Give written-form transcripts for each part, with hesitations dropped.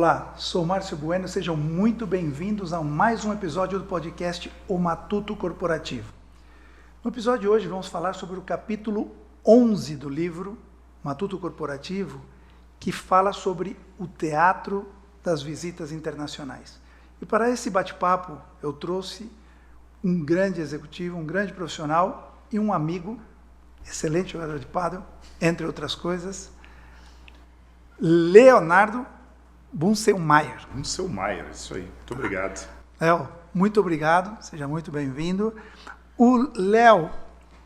Olá, sou Márcio Bueno, sejam muito bem-vindos a mais um episódio do podcast O Matuto Corporativo. No episódio de hoje vamos falar sobre o capítulo 11 do livro Matuto Corporativo, que fala sobre o teatro das visitas internacionais. E para esse bate-papo eu trouxe um grande executivo, um grande profissional e um amigo, excelente jogador de pádel, entre outras coisas, Leonardo Bunselmaier. Bunselmaier, isso aí. Muito obrigado. Léo, muito obrigado, seja muito bem-vindo. O Léo,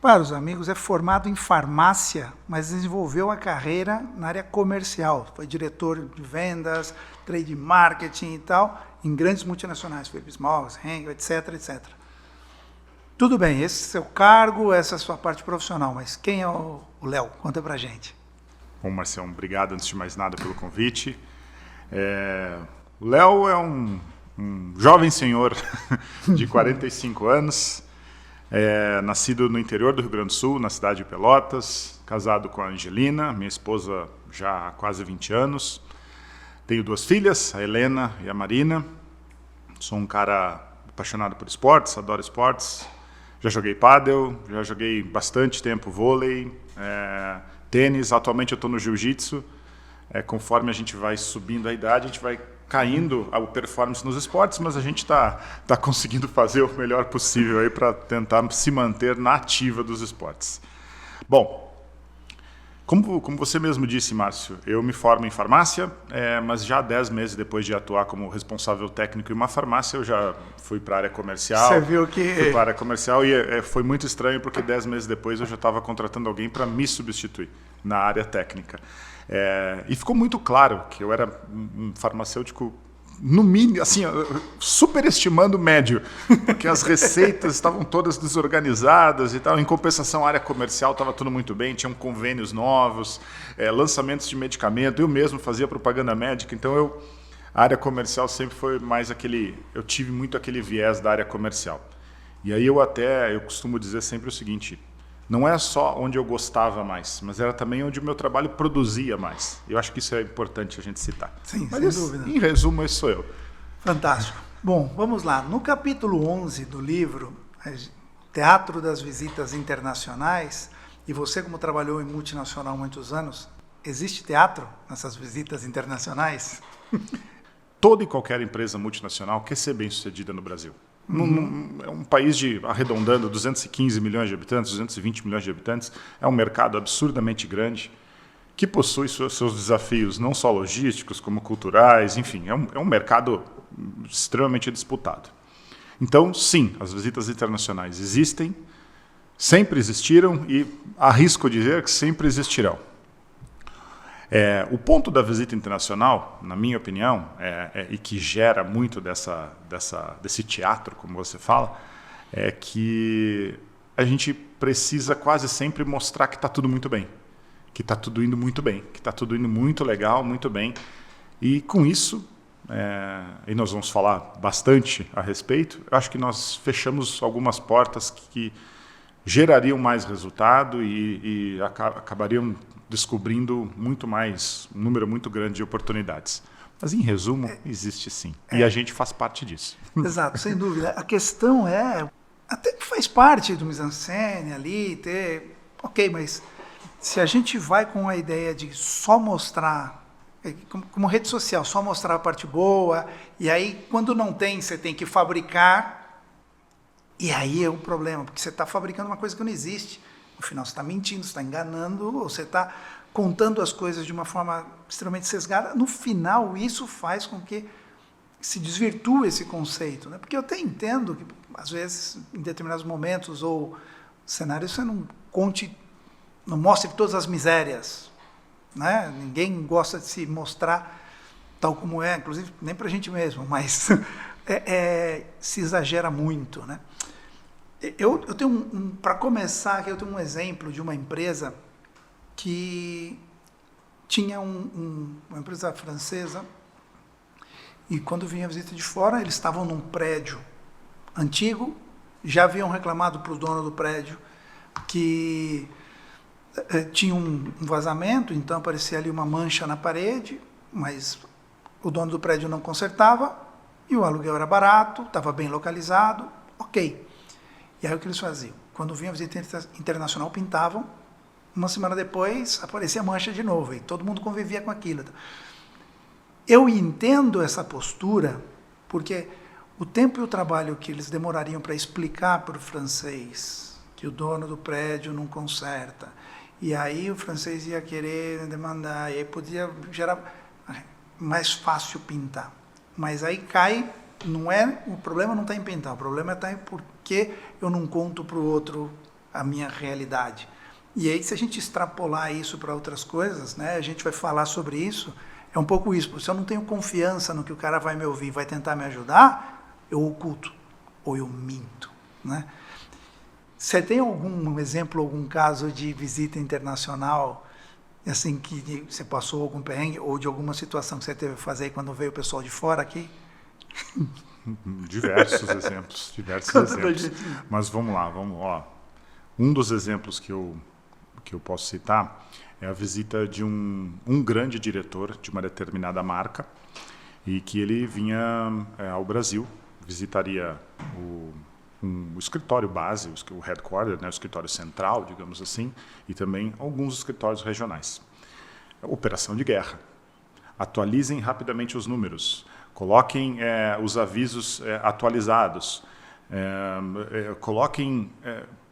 para os amigos, é formado em farmácia, mas desenvolveu a carreira na área comercial. Foi diretor de vendas, trade marketing e tal, em grandes multinacionais, Philips Morris, Henkel, etc, etc. Tudo bem, esse é o seu cargo, essa é a sua parte profissional, mas quem é o Léo? Conta pra gente. Bom, Marcião, obrigado antes de mais nada pelo convite. O Léo é um jovem senhor de 45 anos, nascido no interior do Rio Grande do Sul, na cidade de Pelotas, casado com a Angelina, minha esposa já há quase 20 anos. Tenho duas filhas, a Helena e a Marina. Sou um cara apaixonado por esportes, adoro esportes. Já joguei pádel, já joguei bastante tempo vôlei, tênis. Atualmente eu estou no jiu-jitsu. Conforme a gente vai subindo a idade, a gente vai caindo a performance nos esportes, mas a gente está conseguindo fazer o melhor possível aí para tentar se manter na ativa dos esportes. Bom, como você mesmo disse, Márcio, eu me formo em farmácia, mas já 10 meses depois de atuar como responsável técnico em uma farmácia, eu já fui para a área comercial. Você viu que... Fui para a área comercial e foi muito estranho, porque 10 meses depois eu já estava contratando alguém para me substituir na área técnica. E ficou muito claro que eu era um farmacêutico, no mínimo, assim, superestimando o médio, porque as receitas estavam todas desorganizadas e tal. Em compensação, a área comercial estava tudo muito bem, tinham convênios novos, lançamentos de medicamento, eu mesmo fazia propaganda médica, então a área comercial sempre foi mais eu tive muito aquele viés da área comercial. E aí eu costumo dizer sempre o seguinte: não é só onde eu gostava mais, mas era também onde o meu trabalho produzia mais. Eu acho que isso é importante a gente citar. Sim, mas sem dúvida. Em resumo, esse sou eu. Fantástico. Bom, vamos lá. No capítulo 11 do livro, Teatro das Visitas Internacionais, e você como trabalhou em multinacional há muitos anos, existe teatro nessas visitas internacionais? Toda e qualquer empresa multinacional quer ser bem-sucedida no Brasil. É um país arredondando, 215 milhões de habitantes, 220 milhões de habitantes. É um mercado absurdamente grande, que possui seus desafios não só logísticos, como culturais, enfim, é um mercado extremamente disputado. Então, sim, as visitas internacionais existem, sempre existiram e arrisco dizer que sempre existirão. O ponto da visita internacional, na minha opinião, e que gera muito desse teatro, como você fala, é que a gente precisa quase sempre mostrar que está tudo muito bem, que está tudo indo muito bem, que está tudo indo muito legal, muito bem. E com isso, e nós vamos falar bastante a respeito, eu acho que nós fechamos algumas portas que gerariam mais resultado e acabariam descobrindo um número muito grande de oportunidades. Mas, em resumo, existe sim. E a gente faz parte disso. Exato, sem dúvida. A questão até que faz parte do mise-en-scène ali, ok, mas se a gente vai com a ideia de só mostrar, como rede social, só mostrar a parte boa, e aí, quando não tem, você tem que fabricar, e aí é um problema, porque você está fabricando uma coisa que não existe. No final, você está mentindo, você está enganando, ou você está contando as coisas de uma forma extremamente sesgada. No final, isso faz com que se desvirtue esse conceito, né? Porque eu até entendo que, às vezes, em determinados momentos ou cenários, você não mostre todas as misérias, né? Ninguém gosta de se mostrar tal como é, inclusive nem para a gente mesmo, mas se exagera muito, né? Eu tenho para começar aqui, eu tenho um exemplo de uma empresa que tinha uma empresa francesa, e quando vinha a visita de fora, eles estavam num prédio antigo, já haviam reclamado para o dono do prédio que tinha um vazamento, então aparecia ali uma mancha na parede, mas o dono do prédio não consertava e o aluguel era barato, estava bem localizado, ok. E aí o que eles faziam? Quando vinha a visita internacional, pintavam, uma semana depois aparecia mancha de novo, e todo mundo convivia com aquilo. Eu entendo essa postura, porque o tempo e o trabalho que eles demorariam para explicar para o francês que o dono do prédio não conserta, e aí o francês ia querer demandar, e aí podia gerar mais fácil pintar. Mas aí cai, o problema não está em pintar, o problema está em porque eu não conto para o outro a minha realidade. E aí, se a gente extrapolar isso para outras coisas, né, a gente vai falar sobre isso, é um pouco isso, porque se eu não tenho confiança no que o cara vai me ouvir, vai tentar me ajudar, eu oculto, ou eu minto, né? Você tem algum exemplo, algum caso de visita internacional, assim, que você passou algum perrengue, ou de alguma situação que você teve que fazer quando veio o pessoal de fora aqui? Diversos exemplos, Mas vamos lá, ó. Um dos exemplos que eu posso citar é a visita de um grande diretor de uma determinada marca, e que ele vinha ao Brasil, visitaria o escritório base, o headquarter, né, o escritório central, digamos assim, e também alguns escritórios regionais. Operação de guerra. Atualizem rapidamente os números. Coloquem os avisos atualizados.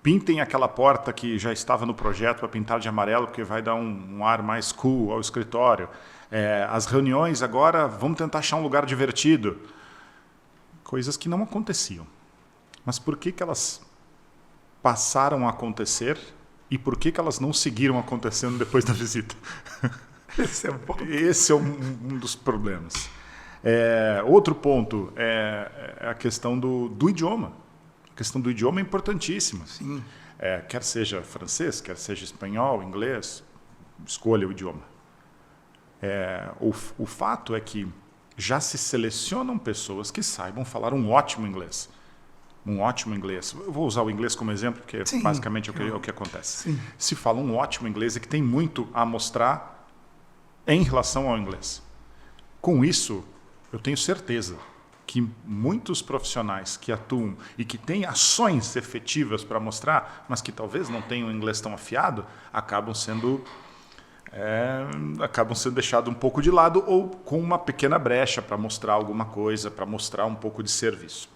Pintem aquela porta que já estava no projeto para pintar de amarelo, porque vai dar um ar mais cool ao escritório. As reuniões agora, vamos tentar achar um lugar divertido. Coisas que não aconteciam. Mas por que elas passaram a acontecer e por que elas não seguiram acontecendo depois da visita? Esse é um dos problemas. Outro ponto é a questão do idioma. A questão do idioma é importantíssima. Sim. Quer seja francês, quer seja espanhol, inglês, escolha o idioma. O fato é que já se selecionam pessoas que saibam falar um ótimo inglês. Eu vou usar o inglês como exemplo, porque Sim, basicamente é o que acontece. Sim. Se fala um ótimo inglês e que tem muito a mostrar em relação ao inglês. Com isso, eu tenho certeza que muitos profissionais que atuam e que têm ações efetivas para mostrar, mas que talvez não tenham inglês tão afiado, acabam sendo deixados um pouco de lado ou com uma pequena brecha para mostrar alguma coisa, para mostrar um pouco de serviço.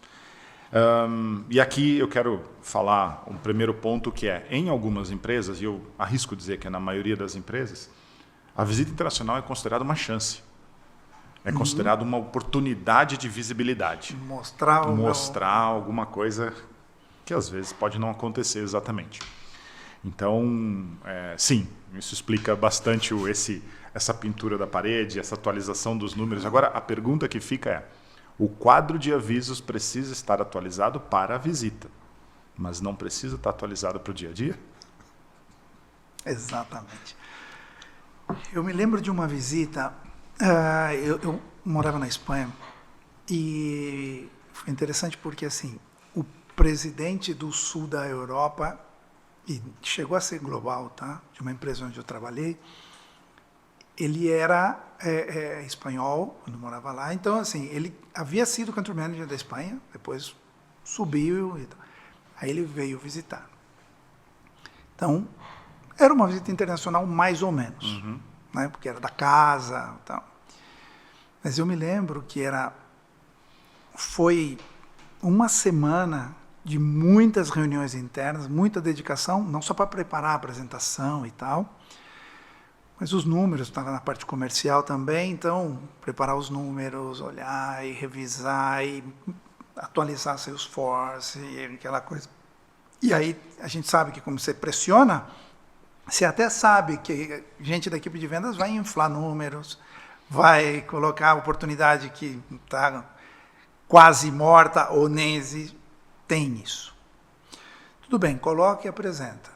E aqui eu quero falar um primeiro ponto, que em algumas empresas, e eu arrisco dizer que é na maioria das empresas, a visita internacional é considerada uma chance. É considerado uma oportunidade de visibilidade. Mostrar alguma coisa que às vezes pode não acontecer exatamente. Então, sim, isso explica bastante essa pintura da parede, essa atualização dos números. Agora, a pergunta que fica é: o quadro de avisos precisa estar atualizado para a visita, mas não precisa estar atualizado para o dia a dia? Exatamente. Eu me lembro de uma visita, eu morava na Espanha, e foi interessante porque assim, o presidente do sul da Europa, e chegou a ser global, tá? De uma empresa onde eu trabalhei, ele era espanhol, quando morava lá. Então, assim, ele havia sido country manager da Espanha, depois subiu e tal. Aí ele veio visitar. Então, era uma visita internacional mais ou menos, né? Porque era da casa e tal. Mas eu me lembro que foi uma semana de muitas reuniões internas, muita dedicação, não só para preparar a apresentação e tal, mas os números, estava na parte comercial também, então preparar os números, olhar e revisar e atualizar Salesforce e aquela coisa. E aí a gente sabe que como você pressiona, você até sabe que gente da equipe de vendas vai inflar números, vai colocar a oportunidade que está quase morta ou nem existe. Tem isso. Tudo bem, coloca e apresenta.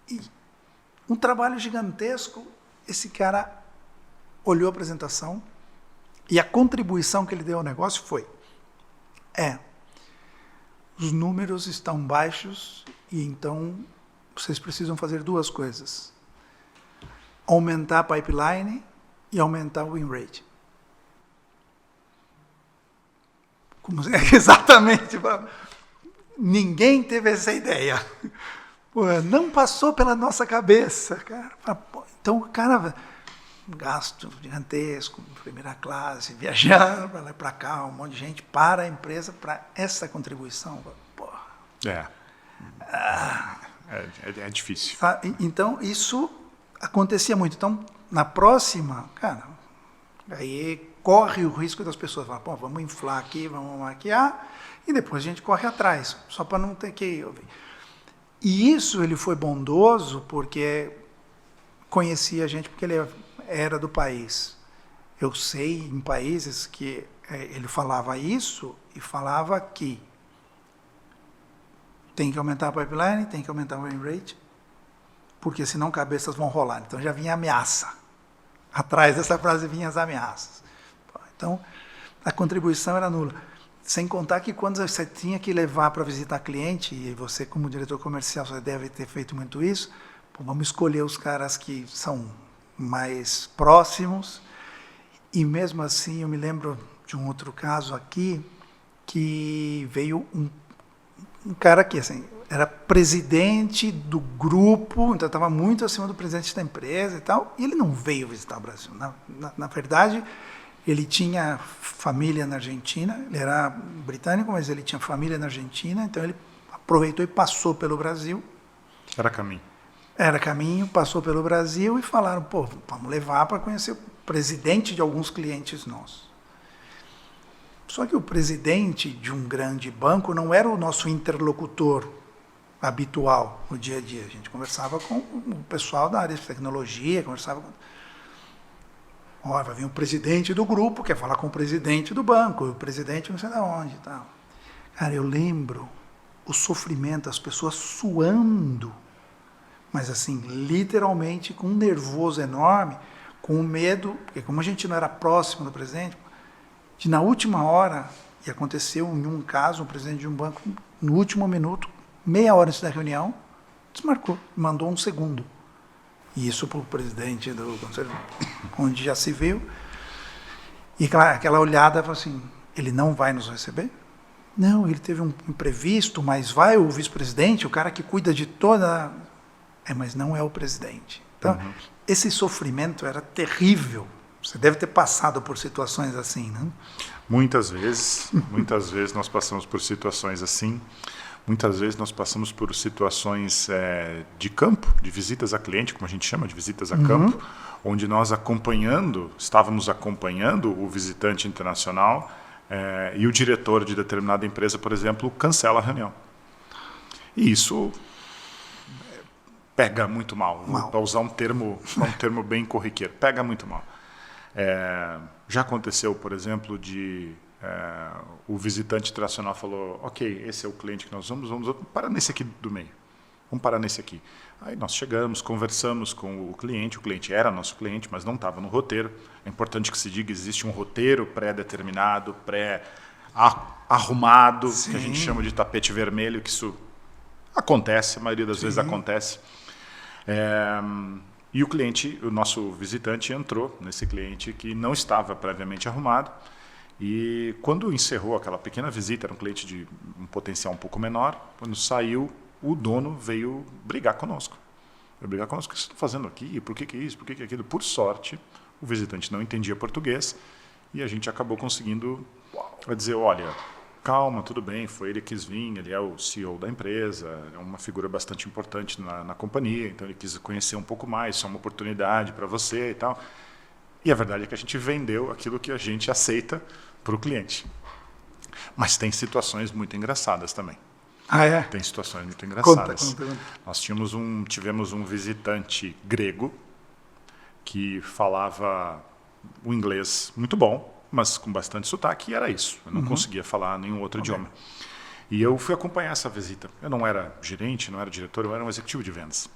E um trabalho gigantesco. Esse cara olhou a apresentação e a contribuição que ele deu ao negócio foi: os números estão baixos e então vocês precisam fazer duas coisas: aumentar a pipeline e aumentar o win rate. Exatamente. Ninguém teve essa ideia. Pô, não passou pela nossa cabeça, cara. Então, o cara, um gasto gigantesco, primeira classe, viajar para lá e para cá, um monte de gente para a empresa para essa contribuição. Porra. É difícil. Então, isso acontecia muito. Então, na próxima, cara, aí corre o risco das pessoas falar, pô, vamos inflar aqui, vamos maquiar, e depois a gente corre atrás, só para não ter que ouvir. E isso ele foi bondoso porque conhecia a gente, porque ele era do país. Eu sei em países que ele falava isso e falava que tem que aumentar a pipeline, tem que aumentar o run rate, porque senão cabeças vão rolar. Então já vinha ameaça. Atrás dessa frase vinham as ameaças. Então, a contribuição era nula. Sem contar que quando você tinha que levar para visitar cliente, e você como diretor comercial, você deve ter feito muito isso, vamos escolher os caras que são mais próximos. E mesmo assim, eu me lembro de um outro caso aqui, que veio um cara que assim, era presidente do grupo, então estava muito acima do presidente da empresa e tal, e ele não veio visitar o Brasil. Na verdade, ele tinha família na Argentina, ele era britânico, mas ele tinha família na Argentina, então ele aproveitou e passou pelo Brasil. Era caminho, passou pelo Brasil e falaram, pô, vamos levar para conhecer o presidente de alguns clientes nossos. Só que o presidente de um grande banco não era o nosso interlocutor habitual no dia a dia. A gente conversava com o pessoal da área de tecnologia, conversava com... vai vir o presidente do grupo, quer falar com o presidente do banco, o presidente não sei de onde e tal. Cara, eu lembro o sofrimento, as pessoas suando, mas assim, literalmente com um nervoso enorme, com um medo, porque como a gente não era próximo do presidente, de na última hora, e aconteceu em um caso, o presidente de um banco, no último minuto, meia hora antes da reunião, desmarcou, mandou um segundo. E isso para o presidente do conselho, onde já se viu. E aquela olhada, falou assim, ele não vai nos receber? Não, ele teve um imprevisto, mas vai o vice-presidente, o cara que cuida de toda... mas não é o presidente. Então, esse sofrimento era terrível. Você deve ter passado por situações assim, né? Muitas vezes nós passamos por situações assim. Muitas vezes nós passamos por situações de campo, de visitas a cliente, como a gente chama de visitas a campo, onde nós estávamos acompanhando o visitante internacional e o diretor de determinada empresa, por exemplo, cancela a reunião. E isso pega muito mal. Para usar um termo bem corriqueiro, pega muito mal. Já aconteceu, por exemplo, o visitante internacional falou, ok, esse é o cliente que nós vamos parar nesse aqui do meio. Vamos parar nesse aqui. Aí nós chegamos, conversamos com o cliente era nosso cliente, mas não estava no roteiro. É importante que se diga, existe um roteiro pré-determinado, pré-arrumado, que a gente chama de tapete vermelho, que isso acontece, a maioria das vezes acontece. E o nosso visitante entrou nesse cliente que não estava previamente arrumado. E quando encerrou aquela pequena visita, era um cliente de um potencial um pouco menor, quando saiu, o dono veio brigar conosco. O que você está fazendo aqui? Por que é isso? Por que é aquilo? Por sorte, o visitante não entendia português e a gente acabou conseguindo dizer, olha, calma, tudo bem, foi ele que quis vir, ele é o CEO da empresa, é uma figura bastante importante na companhia, então ele quis conhecer um pouco mais, isso é uma oportunidade para você e tal. E a verdade é que a gente vendeu aquilo que a gente aceita para o cliente. Mas tem situações muito engraçadas também. Tem situações muito engraçadas. Conta. Nós tivemos um visitante grego que falava o inglês muito bom, mas com bastante sotaque, e era isso. Eu não conseguia falar nenhum outro idioma. E eu fui acompanhar essa visita. Eu não era gerente, não era diretor, eu era um executivo de vendas.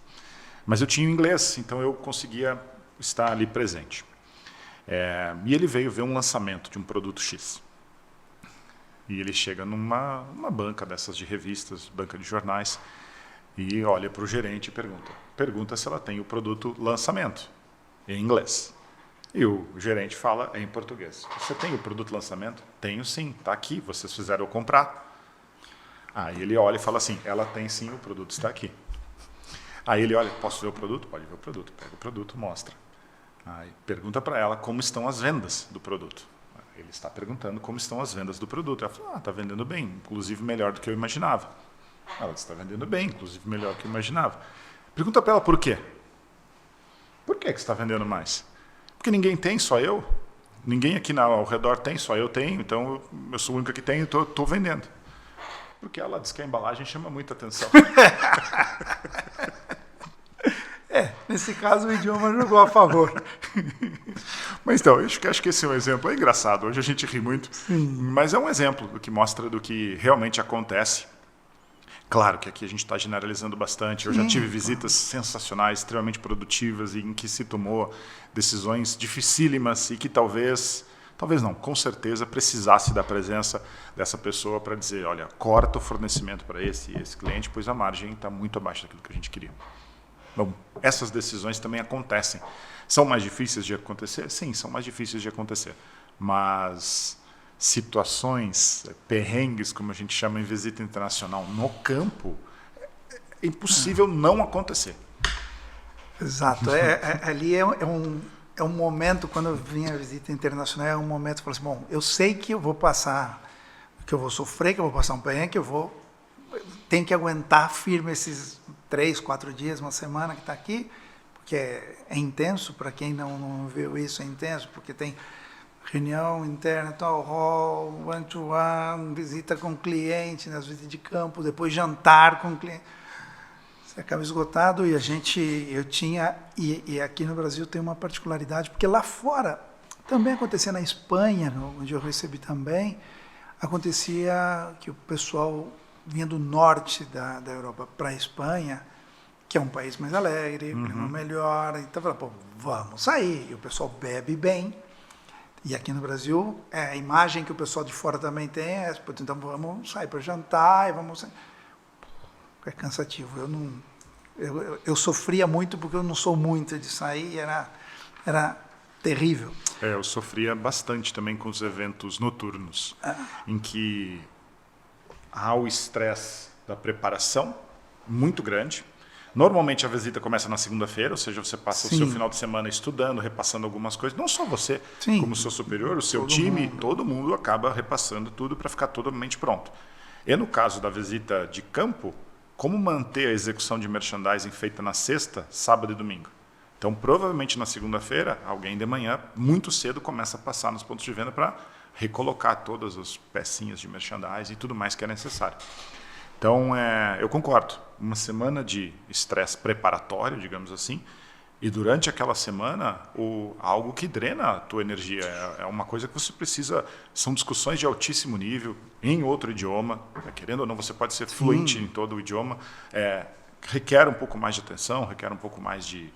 Mas eu tinha o inglês, então eu conseguia estar ali presente. E ele veio ver um lançamento de um produto X. E ele chega numa banca dessas de revistas, banca de jornais, e olha para o gerente e pergunta se ela tem o produto lançamento, em inglês. E o gerente fala em português. Você tem o produto lançamento? Tenho sim, está aqui, vocês fizeram eu comprar. Aí ele olha e fala assim, ela tem sim, o produto está aqui. Aí ele olha, posso ver o produto? Pode ver o produto. Pega o produto, mostra. Aí pergunta para ela como estão as vendas do produto. Ele está perguntando como estão as vendas do produto. Ela fala, está vendendo bem, inclusive melhor do que eu imaginava. Ela está vendendo bem, inclusive melhor do que eu imaginava. Pergunta para ela por quê. Por que você está vendendo mais? Porque ninguém tem, só eu. Ninguém aqui ao redor tem, só eu tenho. Então eu sou o único que tenho e estou vendendo. Porque ela diz que a embalagem chama muita atenção. Nesse caso o idioma jogou a favor. Mas então, acho que esse é um exemplo. É engraçado, hoje a gente ri muito. Sim. Mas é um exemplo do que mostra do que realmente acontece. Claro que aqui a gente está generalizando bastante. Eu já tive visitas sensacionais, extremamente produtivas, e em que se tomou decisões dificílimas e que talvez não, com certeza precisasse da presença dessa pessoa para dizer, olha, corta o fornecimento para esse cliente, pois a margem está muito abaixo daquilo que a gente queria. Bom, essas decisões também acontecem. São mais difíceis de acontecer? Sim, são mais difíceis de acontecer. Mas situações, perrengues, como a gente chama em visita internacional, no campo, é impossível não acontecer. Exato. Ali é um momento, quando eu vim à visita internacional, é um momento que eu falo assim, bom, eu sei que eu vou passar, que eu vou sofrer, que eu vou passar um perrengue, que eu tenho que aguentar firme esses 3, 4 dias, uma semana que está aqui, porque é intenso, para quem não viu isso, é intenso, porque tem reunião interna, town hall, one-to-one, visita com cliente, nas visitas de campo, depois jantar com cliente. Você acaba esgotado e e aqui no Brasil tem uma particularidade, porque lá fora, também acontecia na Espanha, onde eu recebi também, acontecia que o pessoal vinha do norte da Europa para a Espanha, que é um país mais alegre, clima melhor, então falava, pô, vamos sair, e o pessoal bebe bem. E aqui no Brasil, a imagem que o pessoal de fora também tem é, então vamos sair para jantar, e vamos sair. É cansativo. Eu sofria muito porque eu não sou muito de sair, era terrível. Eu sofria bastante também com os eventos noturnos, em que há o estresse da preparação muito grande. Normalmente a visita começa na segunda-feira, ou seja, você passa o seu final de semana estudando, repassando algumas coisas. Não só você, como o seu superior, o seu time, todo mundo acaba repassando tudo para ficar totalmente pronto. E no caso da visita de campo, como manter a execução de merchandising feita na sexta, sábado e domingo? Então, provavelmente na segunda-feira, alguém de manhã, muito cedo, começa a passar nos pontos de venda para recolocar todas as pecinhas de merchandising e tudo mais que é necessário. Então, eu concordo. Uma semana de estresse preparatório, digamos assim, e durante aquela semana, algo que drena a tua energia. É uma coisa que você precisa... São discussões de altíssimo nível, em outro idioma. Querendo ou não, você pode ser fluente em todo o idioma. Requer um pouco mais de atenção, requer um pouco mais de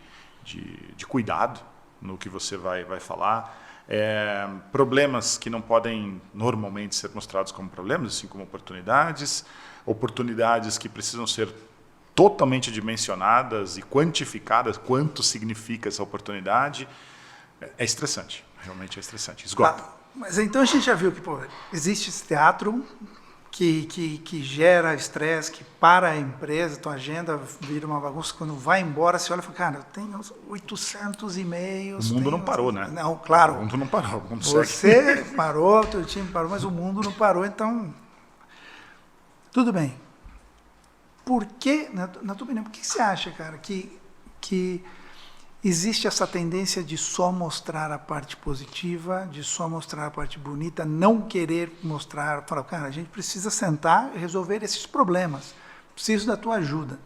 cuidado no que você vai falar. Problemas que não podem normalmente ser mostrados como problemas, assim como oportunidades que precisam ser totalmente dimensionadas e quantificadas, quanto significa essa oportunidade. É estressante, realmente é estressante, esgota. Mas então a gente já viu que existe esse teatro que gera estresse, que para a empresa, tua agenda vira uma bagunça, quando vai embora, você olha e fala, cara, eu tenho 800 e-mails. O mundo não parou, né? Não, claro. O mundo não parou, o mundo segue. Você parou, teu time parou, mas o mundo não parou, então... Tudo bem. Por que, na tua opinião, por que você acha, cara, que existe essa tendência de só mostrar a parte positiva, de só mostrar a parte bonita, não querer mostrar, falar, cara, a gente precisa sentar e resolver esses problemas, preciso da tua ajuda.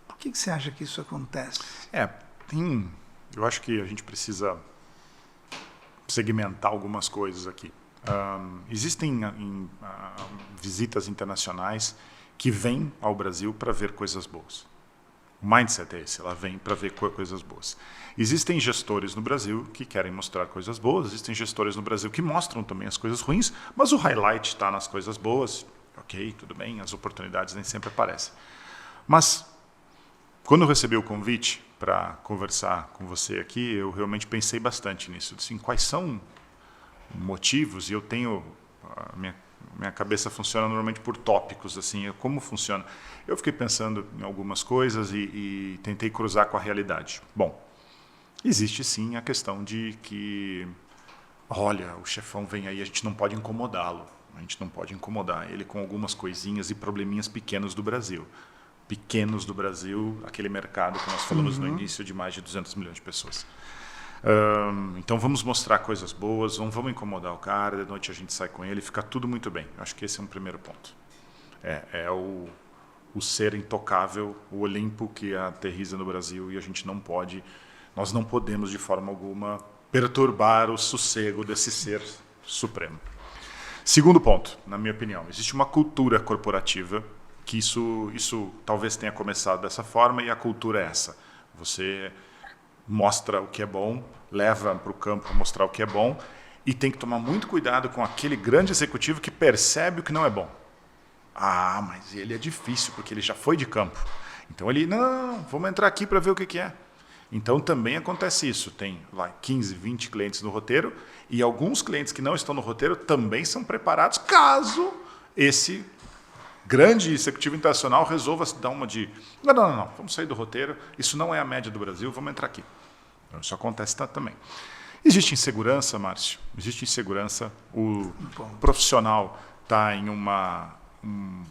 Por que você acha que isso acontece? Eu acho que a gente precisa segmentar algumas coisas aqui. Existem visitas internacionais que vêm ao Brasil para ver coisas boas. O mindset é esse, ela vem para ver coisas boas. Existem gestores no Brasil que querem mostrar coisas boas, existem gestores no Brasil que mostram também as coisas ruins, mas o highlight está nas coisas boas. Ok, tudo bem, as oportunidades nem sempre aparecem. Mas Quando eu recebi o convite para conversar com você aqui, eu realmente pensei bastante nisso. Assim, quais são motivos? E eu tenho... Minha cabeça funciona normalmente por tópicos, assim, como funciona. Eu fiquei pensando em algumas coisas e tentei cruzar com a realidade. Bom, existe sim a questão de que, olha, o chefão vem aí, a gente não pode incomodá-lo. A gente não pode incomodar ele com algumas coisinhas e probleminhas pequenos do Brasil. Pequenos do Brasil, aquele mercado que nós falamos no início de mais de 200 milhões de pessoas. Então vamos mostrar coisas boas, não vamos incomodar o cara, de noite a gente sai com ele, fica tudo muito bem. Acho que esse é um primeiro ponto. É o ser intocável, o Olimpo que aterriza no Brasil e a gente não pode, nós não podemos de forma alguma perturbar o sossego desse ser supremo. Segundo ponto, na minha opinião, existe uma cultura corporativa que isso talvez tenha começado dessa forma e a cultura é essa. Você mostra o que é bom, leva para o campo para mostrar o que é bom e tem que tomar muito cuidado com aquele grande executivo que percebe o que não é bom. Ah, mas ele é difícil porque ele já foi de campo. Então ele, não, vamos entrar aqui para ver o que é. Então também acontece isso. Tem lá 15, 20 clientes no roteiro e alguns clientes que não estão no roteiro também são preparados caso esse grande executivo internacional resolva dar uma de não, vamos sair do roteiro, isso não é a média do Brasil, vamos entrar aqui. Então, isso acontece também. Existe insegurança, Márcio? Existe insegurança. O profissional está em um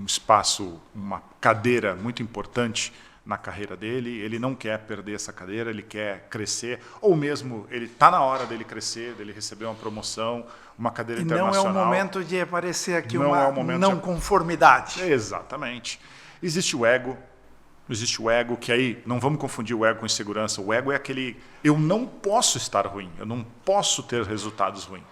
espaço, uma cadeira muito importante na carreira dele, ele não quer perder essa cadeira, ele quer crescer, ou mesmo ele está na hora dele crescer, dele receber uma promoção, uma cadeira internacional. Não é o momento de aparecer aqui uma não conformidade. Exatamente. Existe o ego que aí, não vamos confundir o ego com insegurança, o ego é aquele, eu não posso estar ruim, eu não posso ter resultados ruins,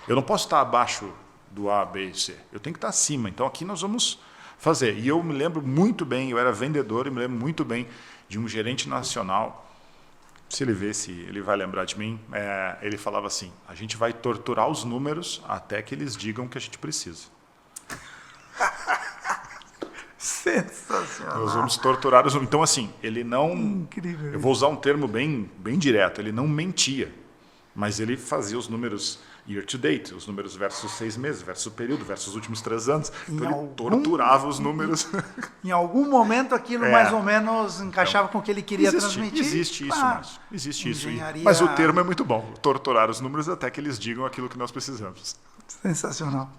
eu não posso estar abaixo do A, B e C, eu tenho que estar acima, então aqui nós vamos fazer. E eu me lembro muito bem, eu era vendedor e me lembro muito bem de um gerente nacional, se ele ver, se ele vai lembrar de mim, ele falava assim, a gente vai torturar os números até que eles digam que a gente precisa. Sensacional. Nós vamos torturar os números. Então, assim, ele não... Incrível. Eu vou usar um termo bem direto, ele não mentia, mas ele fazia os números year to date, os números versus 6 meses, versus o período, versus os últimos 3 anos. Então ele torturava os números. Em algum momento aquilo mais ou menos encaixava com o que ele queria transmitir. Existe isso, Márcio. Existe isso. Mas o termo é muito bom. Torturar os números até que eles digam aquilo que nós precisamos. Sensacional.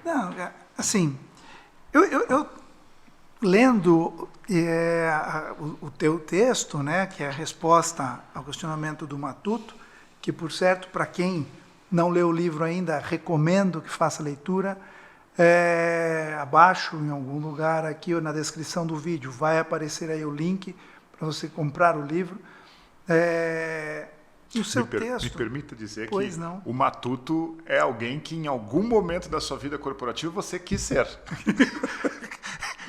Não, assim, eu lendo o teu texto, né, que é a resposta ao questionamento do Matuto, que, por certo, para quem não leu o livro ainda, recomendo que faça a leitura. Abaixo, em algum lugar aqui, ou na descrição do vídeo, vai aparecer aí o link para você comprar o livro. E o seu texto... Me permita dizer pois que não. O Matuto é alguém que, em algum momento da sua vida corporativa, você quis ser.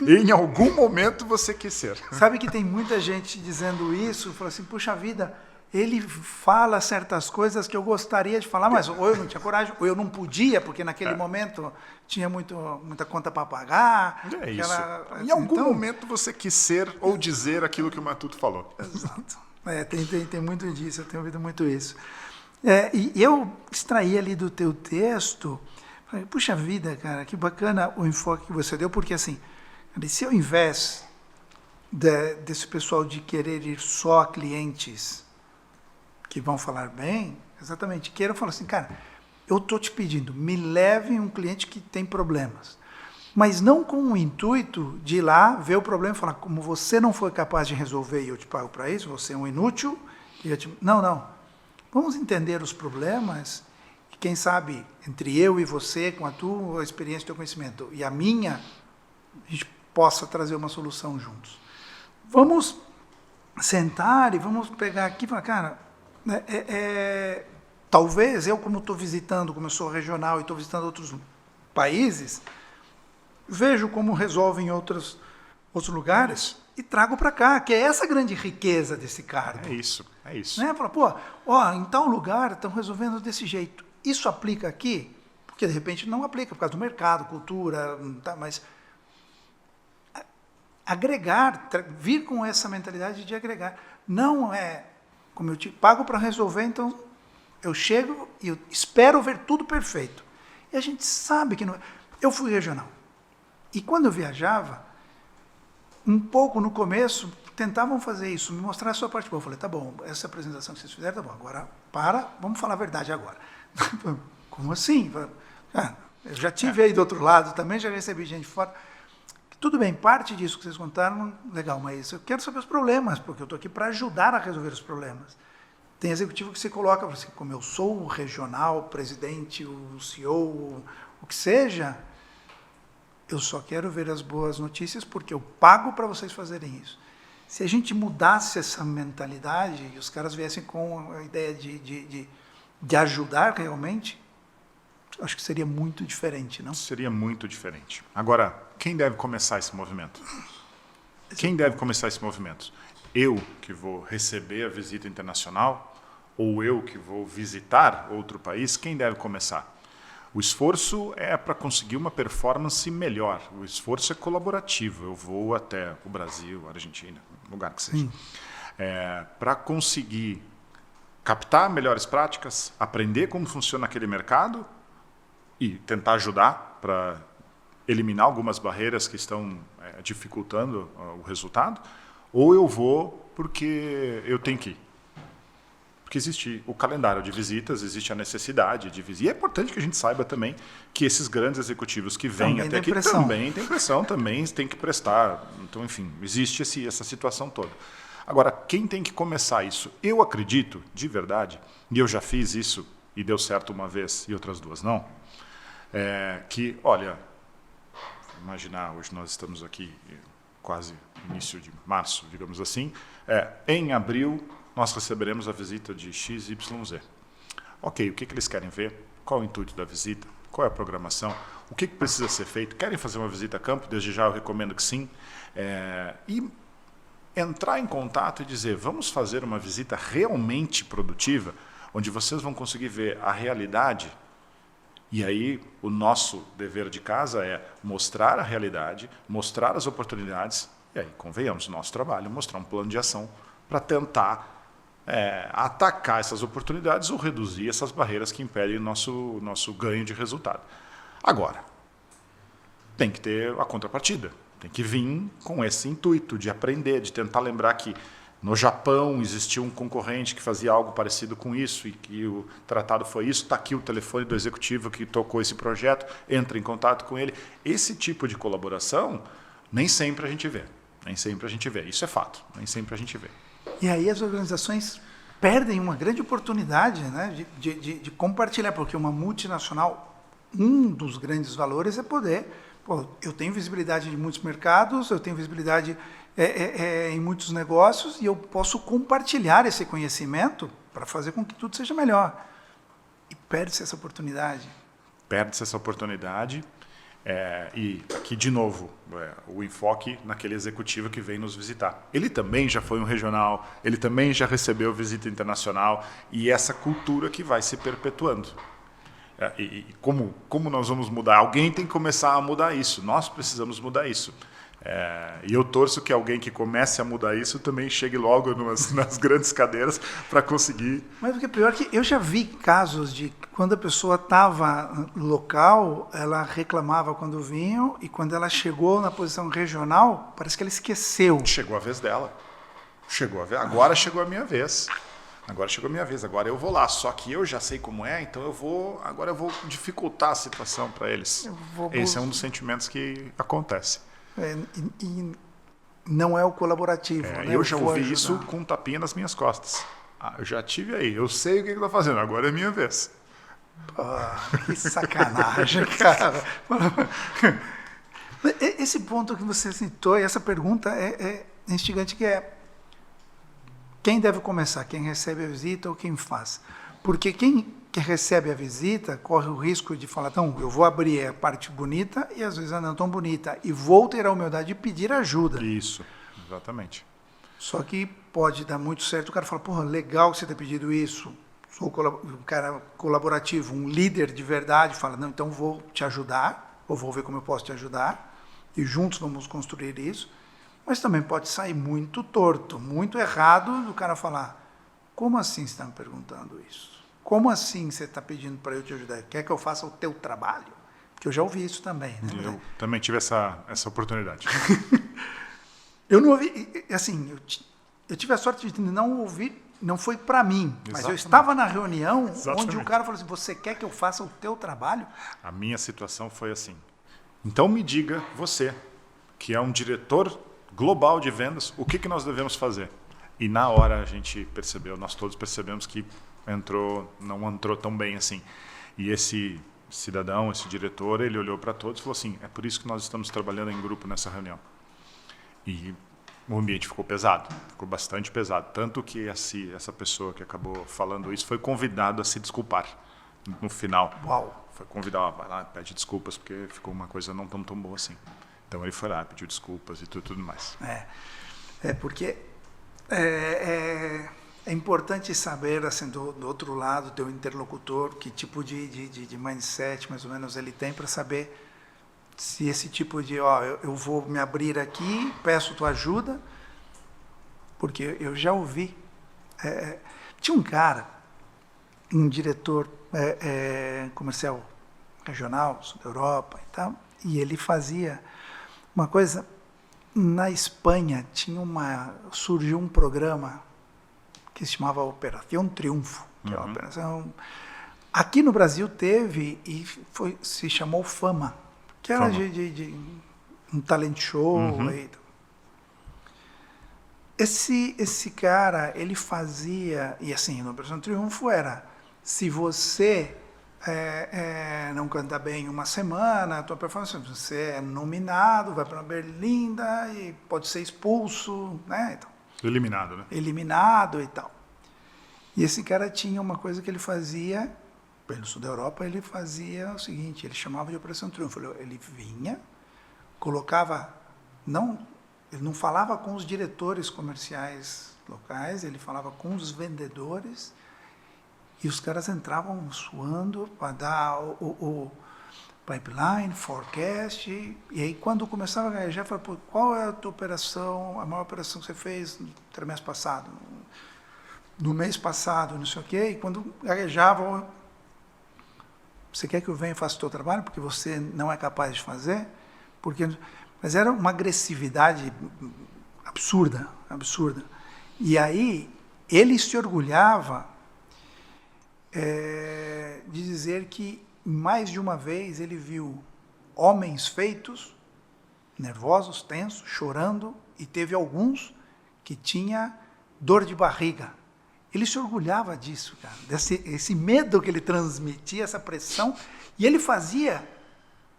Em algum momento você quis ser. Sabe que tem muita gente dizendo isso, fala assim, puxa vida, ele fala certas coisas que eu gostaria de falar, mas ou eu não tinha coragem, ou eu não podia, porque naquele momento tinha muita conta para pagar. É isso. Em algum momento você quis ser ou dizer aquilo que o Matuto falou. Exato. Tem muito disso, eu tenho ouvido muito isso. E eu extraí ali do teu texto, falei, puxa vida, cara, que bacana o enfoque que você deu, porque assim, se ao invés desse pessoal de querer ir só a clientes que vão falar bem, exatamente, queiram falar assim, cara, eu estou te pedindo, me leve um cliente que tem problemas, mas não com o intuito de ir lá, ver o problema e falar, como você não foi capaz de resolver e eu te pago para isso, você é um inútil. Não. Vamos entender os problemas e quem sabe, entre eu e você, com a tua experiência, o teu conhecimento e a minha, a gente possa trazer uma solução juntos. Vamos sentar e vamos pegar aqui e falar, cara, talvez eu, como estou visitando, como eu sou regional e estou visitando outros países, vejo como resolvem em outros lugares e trago para cá, que é essa grande riqueza desse cargo. É isso. Né? Fala, em tal lugar estão resolvendo desse jeito. Isso aplica aqui? Porque de repente não aplica, por causa do mercado, cultura, tá, mas agregar, vir com essa mentalidade de agregar. Não é, como eu te pago para resolver, então eu chego e eu espero ver tudo perfeito. E a gente sabe que não é. Eu fui regional. E quando eu viajava, um pouco no começo, tentavam fazer isso, me mostrar a sua parte boa. Eu falei, tá bom, essa apresentação que vocês fizeram, tá bom, agora vamos falar a verdade agora. Como assim? Eu já tive aí do outro lado, também já recebi gente fora. Tudo bem, parte disso que vocês contaram, legal, mas eu quero saber os problemas, porque eu estou aqui para ajudar a resolver os problemas. Tem executivo que você coloca, assim, como eu sou o regional, o presidente, o CEO, o que seja, eu só quero ver as boas notícias porque eu pago para vocês fazerem isso. Se a gente mudasse essa mentalidade e os caras viessem com a ideia de ajudar realmente, acho que seria muito diferente, não? Seria muito diferente. Agora, quem deve começar esse movimento? Quem deve começar esse movimento? Eu que vou receber a visita internacional ou eu que vou visitar outro país? Quem deve começar? O esforço é para conseguir uma performance melhor. O esforço é colaborativo. Eu vou até o Brasil, a Argentina, lugar que seja, para conseguir captar melhores práticas, aprender como funciona aquele mercado e tentar ajudar para eliminar algumas barreiras que estão dificultando o resultado, ou eu vou porque eu tenho que ir. Porque existe o calendário de visitas, existe a necessidade de visitas. E é importante que a gente saiba também que esses grandes executivos que vêm também até aqui também têm pressão, também tem que prestar. Então, enfim, existe essa situação toda. Agora, quem tem que começar isso? Eu acredito, de verdade, e eu já fiz isso e deu certo uma vez e outras duas não, que, olha, imaginar, hoje nós estamos aqui quase início de março, digamos assim, em abril nós receberemos a visita de XYZ. Ok, o que eles querem ver? Qual o intuito da visita? Qual é a programação? O que precisa ser feito? Querem fazer uma visita a campo? Desde já eu recomendo que sim. E entrar em contato e dizer, vamos fazer uma visita realmente produtiva, onde vocês vão conseguir ver a realidade. E aí o nosso dever de casa é mostrar a realidade, mostrar as oportunidades, e aí, convenhamos, nosso trabalho, mostrar um plano de ação para tentar atacar essas oportunidades ou reduzir essas barreiras que impedem o nosso ganho de resultado. Agora, tem que ter a contrapartida. Tem que vir com esse intuito de aprender, de tentar lembrar que no Japão existia um concorrente que fazia algo parecido com isso e que o tratado foi isso. Está aqui o telefone do executivo que tocou esse projeto, entra em contato com ele. Esse tipo de colaboração nem sempre a gente vê. Nem sempre a gente vê. Isso é fato. Nem sempre a gente vê. E aí as organizações perdem uma grande oportunidade, né, de compartilhar, porque uma multinacional, um dos grandes valores é poder... eu tenho visibilidade em muitos mercados, eu tenho visibilidade em muitos negócios e eu posso compartilhar esse conhecimento para fazer com que tudo seja melhor. E perde-se essa oportunidade. Perde-se essa oportunidade. E aqui, de novo, o enfoque naquele executivo que vem nos visitar. Ele também já foi um regional, ele também já recebeu visita internacional e essa cultura que vai se perpetuando. E como nós vamos mudar? Alguém tem que começar a mudar isso. Nós precisamos mudar isso. E eu torço que alguém que comece a mudar isso também chegue logo nas grandes cadeiras para conseguir. Mas o que é pior é que eu já vi casos de quando a pessoa estava local, ela reclamava quando vinham e quando ela chegou na posição regional, parece que ela esqueceu. Chegou a vez dela. Agora chegou a minha vez. Agora eu vou lá, só que eu já sei como é, então agora eu vou dificultar a situação para eles. Esse é um dos sentimentos que acontece. E não é o colaborativo. Né? Eu já ouvi isso com um tapinha nas minhas costas. Eu já tive aí, eu sei o que ele está fazendo, agora é minha vez. Que sacanagem, cara. Esse ponto que você citou, e essa pergunta é instigante, que é quem deve começar? Quem recebe a visita ou quem faz? Porque quem recebe a visita corre o risco de falar, então, eu vou abrir a parte bonita e às vezes não tão bonita, e vou ter a humildade de pedir ajuda. Isso, exatamente. Só que pode dar muito certo, o cara fala, porra, legal que você ter pedido isso, sou um cara colaborativo, um líder de verdade, fala, não, então vou te ajudar, ou vou ver como eu posso te ajudar, e juntos vamos construir isso. Mas também pode sair muito torto, muito errado, do cara falar, como assim você está me perguntando isso? Como assim você está pedindo para eu te ajudar? Quer que eu faça o teu trabalho? Porque eu já ouvi isso também. Né? Eu também tive essa oportunidade. Eu não ouvi, assim, eu tive a sorte de não ouvir, não foi para mim, mas eu estava na reunião onde o cara falou assim, você quer que eu faça o teu trabalho? A minha situação foi assim. Então me diga, você, que é um diretor global de vendas, o que nós devemos fazer? E na hora a gente percebeu, nós todos percebemos que não entrou tão bem assim. E esse cidadão, esse diretor, ele olhou para todos e falou assim, é por isso que nós estamos trabalhando em grupo nessa reunião. E o ambiente ficou pesado, ficou bastante pesado. Tanto que essa pessoa que acabou falando isso foi convidado a se desculpar no final. Uau! Foi convidado, vai lá, pede desculpas, porque ficou uma coisa não tão boa assim. Então ele foi lá, pediu desculpas e tudo mais. Porque é importante saber, assim, do outro lado, teu interlocutor, que tipo de mindset, mais ou menos, ele tem para saber se esse tipo de, eu vou me abrir aqui, peço tua ajuda, porque eu já ouvi. Tinha um cara, um diretor comercial regional, sul da Europa e tal, e ele fazia uma coisa. Na Espanha surgiu um programa que se chamava Operação Triunfo, que é uma operação. Aqui no Brasil teve e se chamou Fama, que era de um talent show. Esse cara, ele fazia, e assim, no Operação Triunfo era, se você não canta bem uma semana, a tua performance, você é nominado, vai para uma berlinda e pode ser expulso, né? Então, eliminado, né? Eliminado e tal. E esse cara tinha uma coisa que ele fazia, pelo sul da Europa, ele fazia o seguinte, ele chamava de Operação Triunfo. Ele vinha, colocava, ele não falava com os diretores comerciais locais, ele falava com os vendedores. E os caras entravam suando para dar o pipeline, forecast. E aí, quando começava a gaguejar, falava, qual é a tua operação, a maior operação que você fez no trimestre passado? No mês passado, não sei o quê. E quando gaguejavam, você quer que eu venha e faça o teu trabalho? Porque você não é capaz de fazer? Mas era uma agressividade absurda. E aí, ele se orgulhava de dizer que mais de uma vez ele viu homens feitos, nervosos, tensos, chorando, e teve alguns que tinha dor de barriga. Ele se orgulhava disso, cara, esse medo que ele transmitia, essa pressão, e ele fazia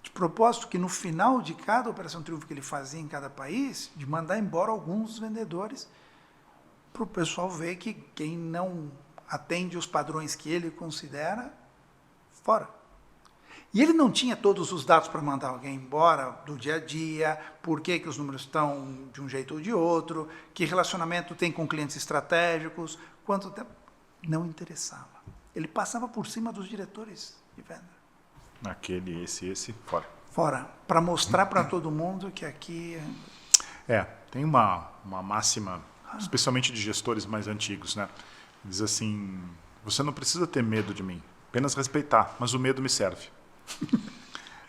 de propósito que no final de cada Operação Triunfo que ele fazia em cada país, de mandar embora alguns vendedores para o pessoal ver que quem não atende os padrões que ele considera, fora. E ele não tinha todos os dados para mandar alguém embora do dia a dia, por que os números estão de um jeito ou de outro, que relacionamento tem com clientes estratégicos, quanto tempo. Não interessava. Ele passava por cima dos diretores de venda. Aquele, esse, fora. Fora, para mostrar para todo mundo que aqui... Tem uma máxima, especialmente de gestores mais antigos, né? Diz assim, você não precisa ter medo de mim, apenas respeitar, mas o medo me serve.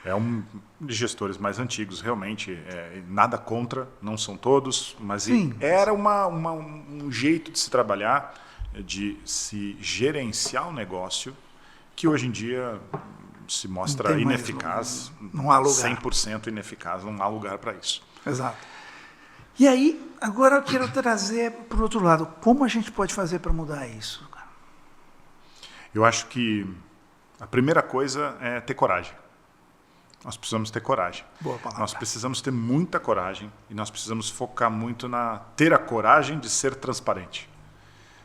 É um de gestores mais antigos, realmente, nada contra, não são todos, mas era um jeito de se trabalhar, de se gerenciar o negócio, que hoje em dia se mostra ineficaz, não há lugar. 100% ineficaz, não há lugar para isso. Exato. E aí, agora eu quero trazer para o outro lado, como a gente pode fazer para mudar isso? Eu acho que a primeira coisa é ter coragem. Nós precisamos ter coragem. Boa palavra. Nós precisamos ter muita coragem e nós precisamos focar muito ter a coragem de ser transparente.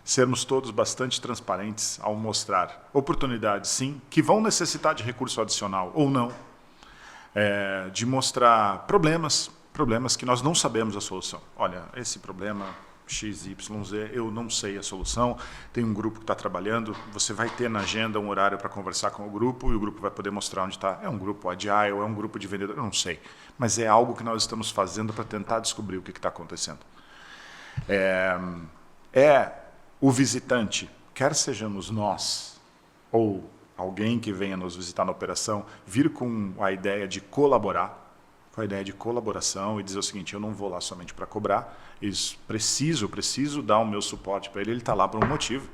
Sermos todos bastante transparentes ao mostrar oportunidades, sim, que vão necessitar de recurso adicional ou não, de mostrar problemas que nós não sabemos a solução. Olha, esse problema XYZ, eu não sei a solução, tem um grupo que está trabalhando, você vai ter na agenda um horário para conversar com o grupo e o grupo vai poder mostrar onde está. É um grupo agile, é um grupo de vendedor, eu não sei. Mas é algo que nós estamos fazendo para tentar descobrir o que está acontecendo. É o visitante, quer sejamos nós ou alguém que venha nos visitar na operação, vir com a ideia de colaborar, com a ideia de colaboração e dizer o seguinte, eu não vou lá somente para cobrar, preciso dar o meu suporte para ele, ele está lá por um motivo.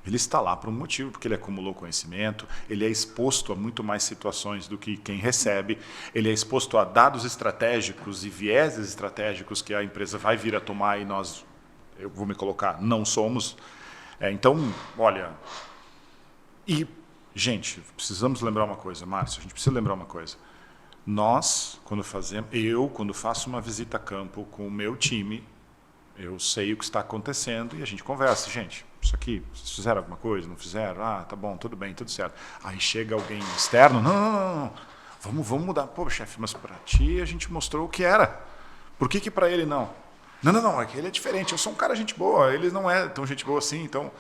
Ele está lá por um motivo, porque ele acumulou conhecimento, ele é exposto a muito mais situações do que quem recebe, ele é exposto a dados estratégicos e vieses estratégicos que a empresa vai vir a tomar e nós, eu vou me colocar, não somos. Então, olha, e, gente, precisamos lembrar uma coisa, Márcio, a gente precisa lembrar uma coisa. Nós, quando faço uma visita a campo com o meu time, eu sei o que está acontecendo e a gente conversa. Gente, isso aqui, vocês fizeram alguma coisa? Não fizeram? Ah, tá bom, tudo bem, tudo certo. Aí chega alguém externo, não. Vamos mudar. Pô, chefe, mas para ti a gente mostrou o que era. Por que para ele não? Não, é que ele é diferente. Eu sou um cara gente boa, ele não é tão gente boa assim, então...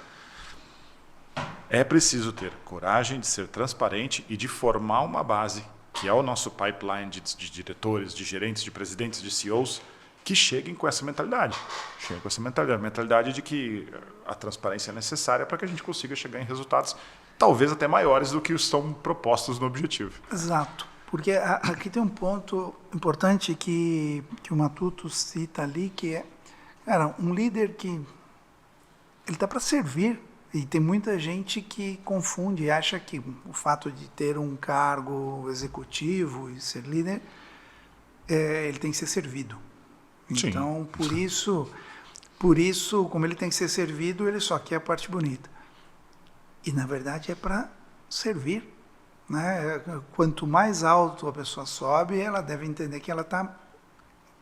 É preciso ter coragem de ser transparente e de formar uma base, que é o nosso pipeline de diretores, de gerentes, de presidentes, de CEOs, que cheguem com essa mentalidade. Cheguem com essa mentalidade de que a transparência é necessária para que a gente consiga chegar em resultados talvez até maiores do que estão propostos no objetivo. Exato. Porque aqui tem um ponto importante que o Matuto cita ali, que é, cara, um líder que ele está para servir. E tem muita gente que confunde e acha que o fato de ter um cargo executivo e ser líder, ele tem que ser servido. Sim. Então, por isso, como ele tem que ser servido, ele só quer a parte bonita. E, na verdade, é para servir. Né? Quanto mais alto a pessoa sobe, ela deve entender que ela está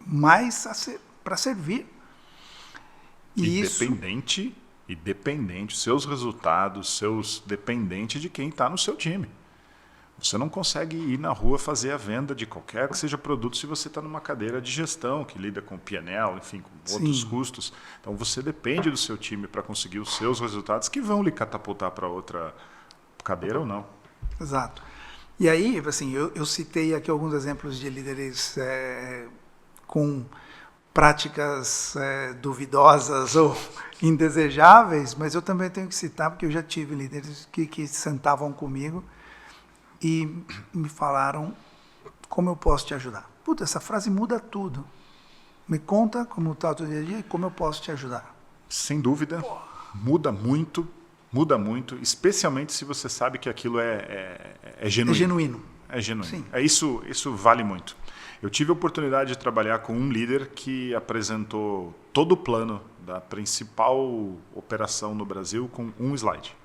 mais para servir. E dependente, seus resultados, dependente de quem está no seu time. Você não consegue ir na rua fazer a venda de qualquer que seja produto se você está numa cadeira de gestão, que lida com P&L, enfim, com outros custos. Então, você depende do seu time para conseguir os seus resultados que vão lhe catapultar para outra cadeira ou não. Exato. E aí, assim, eu citei aqui alguns exemplos de líderes com práticas duvidosas ou indesejáveis, mas eu também tenho que citar, porque eu já tive líderes que sentavam comigo e me falaram, como eu posso te ajudar? Puta, essa frase muda tudo. Me conta como está o teu dia a dia e como eu posso te ajudar. Sem dúvida, muda muito, especialmente se você sabe que aquilo é genuíno. É genuíno. É genuíno. Sim. Isso vale muito. Eu tive a oportunidade de trabalhar com um líder que apresentou todo o plano da principal operação no Brasil com um slide.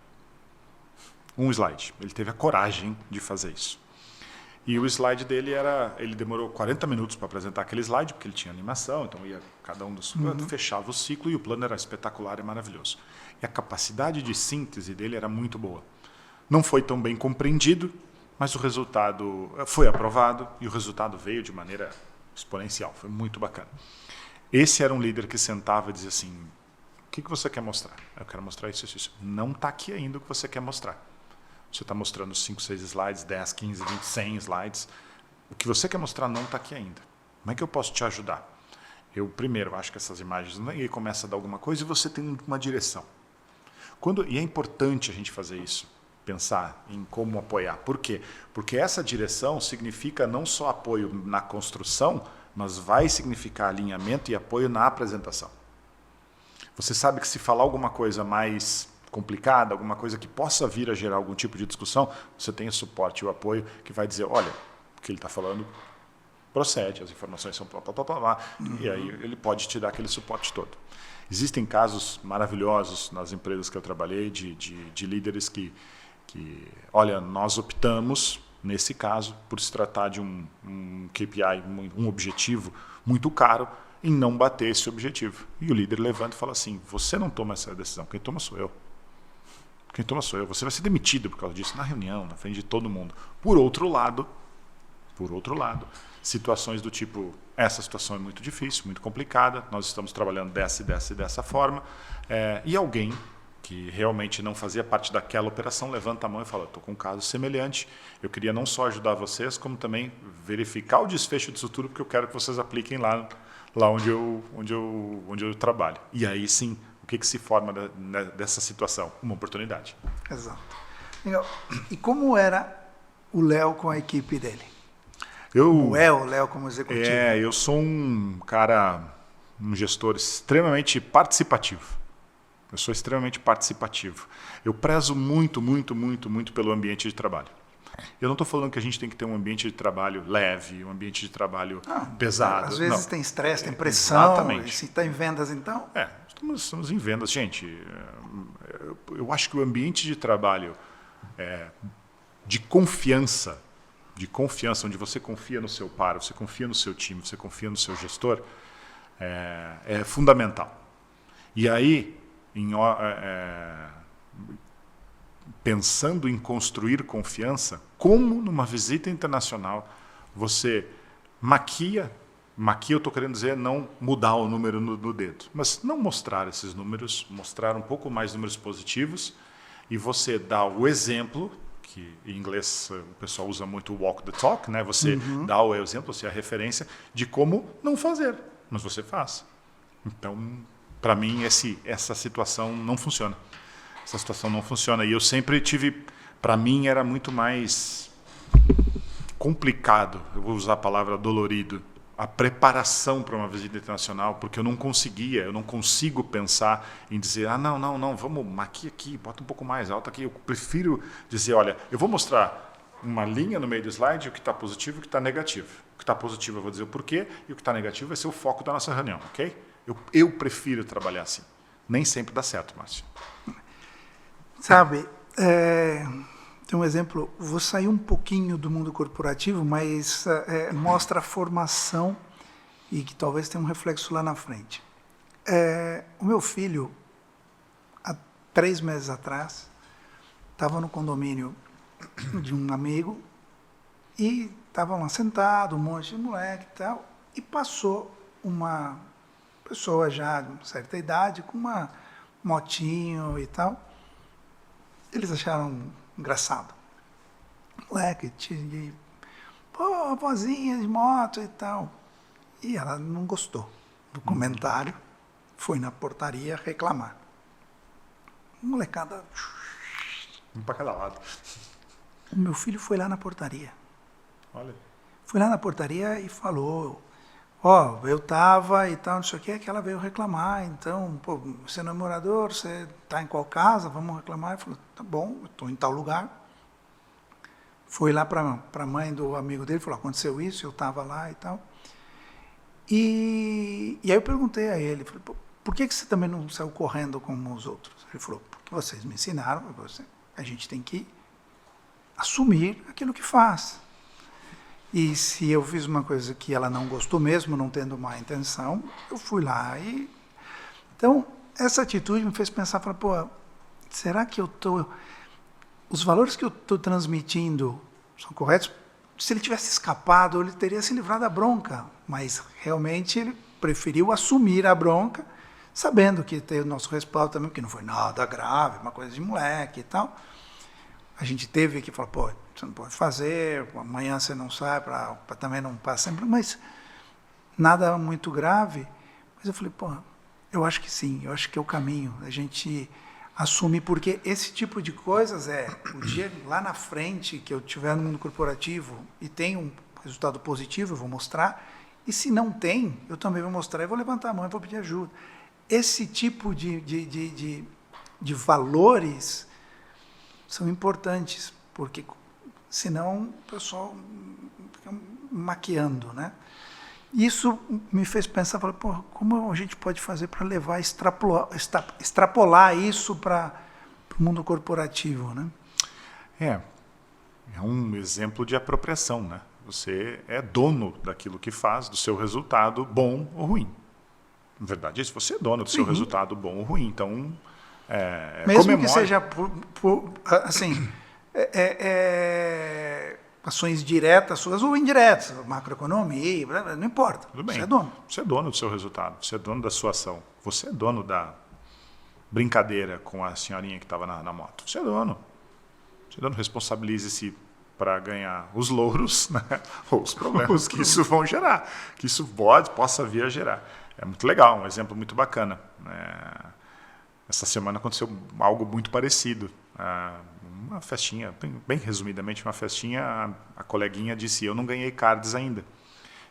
Um slide. Ele teve a coragem de fazer isso. E o slide dele ele demorou 40 minutos para apresentar aquele slide, porque ele tinha animação, então ia cada um dos fechava o ciclo e o plano era espetacular e maravilhoso. E a capacidade de síntese dele era muito boa. Não foi tão bem compreendido, mas o resultado foi aprovado e o resultado veio de maneira exponencial. Foi muito bacana. Esse era um líder que sentava e dizia assim, o que você quer mostrar? Eu quero mostrar isso. Não está aqui ainda o que você quer mostrar. Você está mostrando 5, 6 slides, 10, 15, 20, 100 slides. O que você quer mostrar não está aqui ainda. Como é que eu posso te ajudar? Eu, primeiro, acho que essas imagens, ninguém começa a dar alguma coisa e você tem uma direção. E é importante a gente fazer isso. Pensar em como apoiar. Por quê? Porque essa direção significa não só apoio na construção, mas vai significar alinhamento e apoio na apresentação. Você sabe que se falar alguma coisa mais complicada, alguma coisa que possa vir a gerar algum tipo de discussão, você tem o suporte e o apoio que vai dizer, olha, o que ele está falando procede, as informações são e aí ele pode te dar aquele suporte todo. Existem casos maravilhosos nas empresas que eu trabalhei de líderes que olha, nós optamos, nesse caso, por se tratar de um KPI, um objetivo muito caro, em não bater esse objetivo. E o líder levanta e fala assim, você não toma essa decisão, quem toma sou eu. Você vai ser demitido por causa disso, na reunião, na frente de todo mundo. Por outro lado, Por outro lado, situações do tipo, essa situação é muito difícil, muito complicada, nós estamos trabalhando dessa forma, e alguém que realmente não fazia parte daquela operação levanta a mão e fala, estou com um caso semelhante, eu queria não só ajudar vocês, como também verificar o desfecho disso tudo, porque eu quero que vocês apliquem lá onde eu trabalho. E aí sim, o que se forma dessa situação? Uma oportunidade. Exato. E como era o Léo com a equipe dele? Como é o Léo como executivo? Eu sou um gestor extremamente participativo. Eu sou extremamente participativo. Eu prezo muito, muito, muito, muito pelo ambiente de trabalho. Eu não estou falando que a gente tem que ter um ambiente de trabalho leve, um ambiente de trabalho pesado. Às vezes tem estresse, tem pressão. Exatamente. E se está em vendas, então? Estamos em vendas. Gente, eu acho que o ambiente de trabalho de confiança, onde você confia no seu par, você confia no seu time, você confia no seu gestor, é fundamental. E aí, pensando em construir confiança, como numa visita internacional você maquia, eu estou querendo dizer não mudar o número no dedo, mas não mostrar esses números, mostrar um pouco mais números positivos e você dá o exemplo, que em inglês o pessoal usa muito walk the talk, né? Você dá o exemplo, você é a referência de como não fazer, mas você faz. Então, para mim, essa situação não funciona. Essa situação não funciona. E eu sempre tive... Para mim, era muito mais complicado, eu vou usar a palavra dolorido, a preparação para uma visita internacional, porque eu não consigo pensar em dizer, não, vamos maquiar aqui, bota um pouco mais alto aqui. Eu prefiro dizer, olha, eu vou mostrar uma linha no meio do slide, o que está positivo e o que está negativo. O que está positivo eu vou dizer o porquê, e o que está negativo vai ser o foco da nossa reunião, ok? Eu prefiro trabalhar assim. Nem sempre dá certo, Márcio. Sabe, tem um exemplo, vou sair um pouquinho do mundo corporativo, mas mostra a formação e que talvez tenha um reflexo lá na frente. O meu filho, há 3 meses atrás, estava no condomínio de um amigo e estavam lá sentados, um monte de moleque e tal, e passou uma pessoa já de certa idade, com uma motinho e tal. Eles acharam engraçado. Moleque, pô, vozinha de moto e tal. E ela não gostou do comentário, foi na portaria reclamar. Molecada... Um para cada lado. O meu filho foi lá na portaria. Olha. Foi lá na portaria e falou... eu estava e tal, não sei o que ela veio reclamar, então, pô, você não é morador, você está em qual casa, vamos reclamar. Ele falou, tá bom, eu estou em tal lugar. Foi lá para a mãe do amigo dele, falou, aconteceu isso, eu estava lá e tal. E aí eu perguntei a ele, falei, por que você também não saiu correndo como os outros? Ele falou, porque vocês me ensinaram, a gente tem que assumir aquilo que faz. E se eu fiz uma coisa que ela não gostou mesmo, não tendo má intenção, eu fui lá e... Então, essa atitude me fez pensar, será que os valores que eu estou transmitindo são corretos? Se ele tivesse escapado, ele teria se livrado da bronca, mas realmente ele preferiu assumir a bronca, sabendo que tem o nosso respaldo também, porque não foi nada grave, uma coisa de moleque e tal. A gente teve que falar, você não pode fazer, amanhã você não sai, para também não passar sempre, mas nada muito grave. Mas eu falei, eu acho que sim, eu acho que é o caminho, a gente assumir, porque esse tipo de coisas o dia lá na frente que eu tiver no mundo corporativo e tem um resultado positivo, eu vou mostrar, e se não tem, eu também vou mostrar e vou levantar a mão e vou pedir ajuda. Esse tipo de valores são importantes, porque senão o pessoal fica maquiando, né? Isso me fez pensar, como a gente pode fazer para levar, extrapolar isso para o mundo corporativo, né? É um exemplo de apropriação, né? Você é dono daquilo que faz, do seu resultado bom ou ruim. Na verdade, você é dono do seu resultado bom ou ruim, então... Mesmo que seja assim, ações diretas suas ou indiretas, macroeconomia, não importa. Tudo bem. Você é dono. Você é dono do seu resultado, você é dono da sua ação, você é dono da brincadeira com a senhorinha que estava na moto. Você é dono. Você é dono, responsabilize-se para ganhar os louros, né? Ou os problemas que isso vão gerar, que isso possa vir a gerar. É muito legal, um exemplo muito bacana. Essa semana aconteceu algo muito parecido. Uma festinha, bem resumidamente, uma festinha, a coleguinha disse, eu não ganhei cards ainda.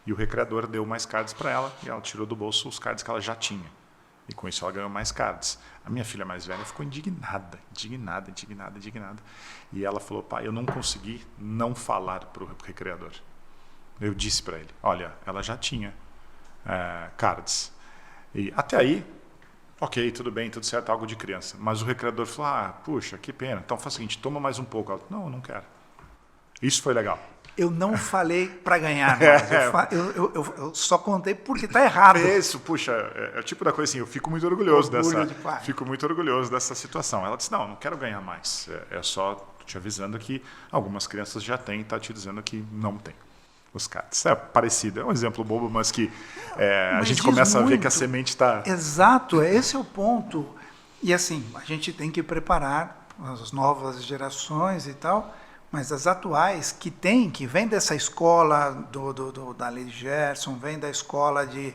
E o recreador deu mais cards para ela e ela tirou do bolso os cards que ela já tinha. E com isso ela ganhou mais cards. A minha filha mais velha ficou indignada. E ela falou, pai, eu não consegui não falar para o recreador. Eu disse para ele, olha, ela já tinha cards. E até aí, ok, tudo bem, tudo certo, algo de criança. Mas o recreador falou, puxa, que pena. Então faz o seguinte, toma mais um pouco. Ela, não, eu não quero. Isso foi legal. Eu não falei para ganhar, mas eu só contei porque está errado. Isso, puxa, é o tipo da coisa assim, eu fico muito orgulhoso dessa situação. Ela disse, não, não quero ganhar mais. É só te avisando que algumas crianças já têm, está te dizendo que não tem os cards. É parecido, é um exemplo bobo, mas que a gente começa a ver que a semente está... Exato, esse é o ponto. E assim, a gente tem que preparar as novas gerações e tal, mas as atuais que vem dessa escola da Lei de Gerson, vem da escola de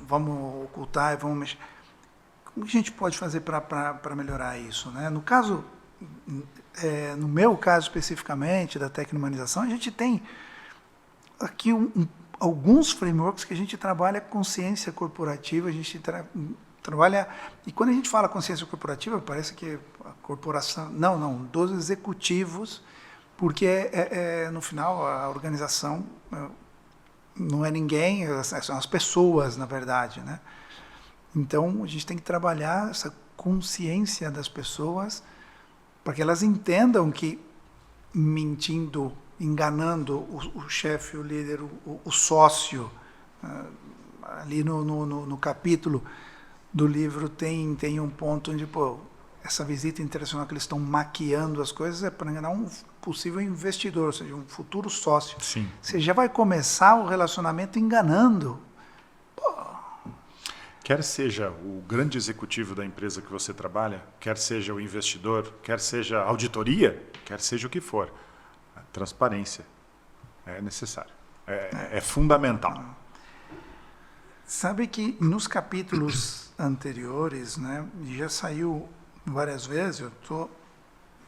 vamos ocultar e vamos mexer. Como a gente pode fazer para melhorar isso? Né? No caso, no meu caso especificamente, da tecnomanização, a gente tem aqui alguns frameworks que a gente trabalha consciência corporativa, a gente trabalha... E quando a gente fala consciência corporativa, parece que a corporação... Não, dos executivos, porque no final a organização não é ninguém, são as pessoas, na verdade, né? Então, a gente tem que trabalhar essa consciência das pessoas para que elas entendam que mentindo, enganando o chefe, o líder, o sócio, ali no capítulo do livro tem um ponto onde, essa visita internacional que eles estão maquiando as coisas é para enganar um possível investidor, ou seja, um futuro sócio. Sim. Você já vai começar o relacionamento enganando. Quer seja o grande executivo da empresa que você trabalha, quer seja o investidor, quer seja a auditoria, quer seja o que for, a transparência é necessário, é fundamental. Sabe que nos capítulos anteriores, né, já saiu várias vezes, eu estou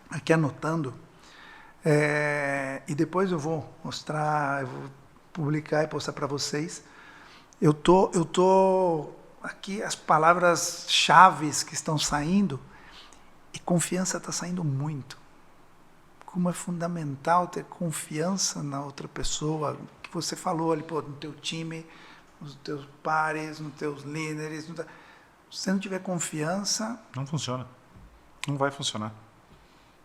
aqui anotando, e depois eu vou mostrar, eu vou publicar e postar para vocês. Eu tô aqui, as palavras-chave que estão saindo, e confiança está saindo muito. Como é fundamental ter confiança na outra pessoa, que você falou ali, no teu time, nos teus pares, nos teus líderes. Se você não tiver confiança... Não funciona. Não vai funcionar.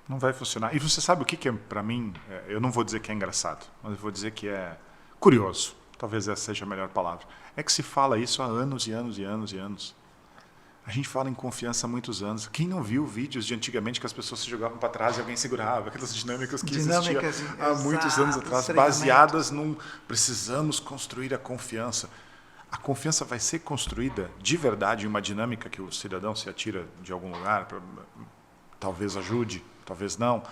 Não vai funcionar. E você sabe o que é, para mim, eu não vou dizer que é engraçado, mas eu vou dizer que é curioso. Talvez essa seja a melhor palavra. É que se fala isso há anos e anos e anos e anos. A gente fala em confiança há muitos anos. Quem não viu vídeos de antigamente que as pessoas se jogavam para trás e alguém segurava? Aquelas dinâmicas que existiam há muitos anos atrás, baseadas num precisamos construir a confiança. A confiança vai ser construída de verdade em uma dinâmica que o cidadão se atira de algum lugar, talvez ajude, talvez não,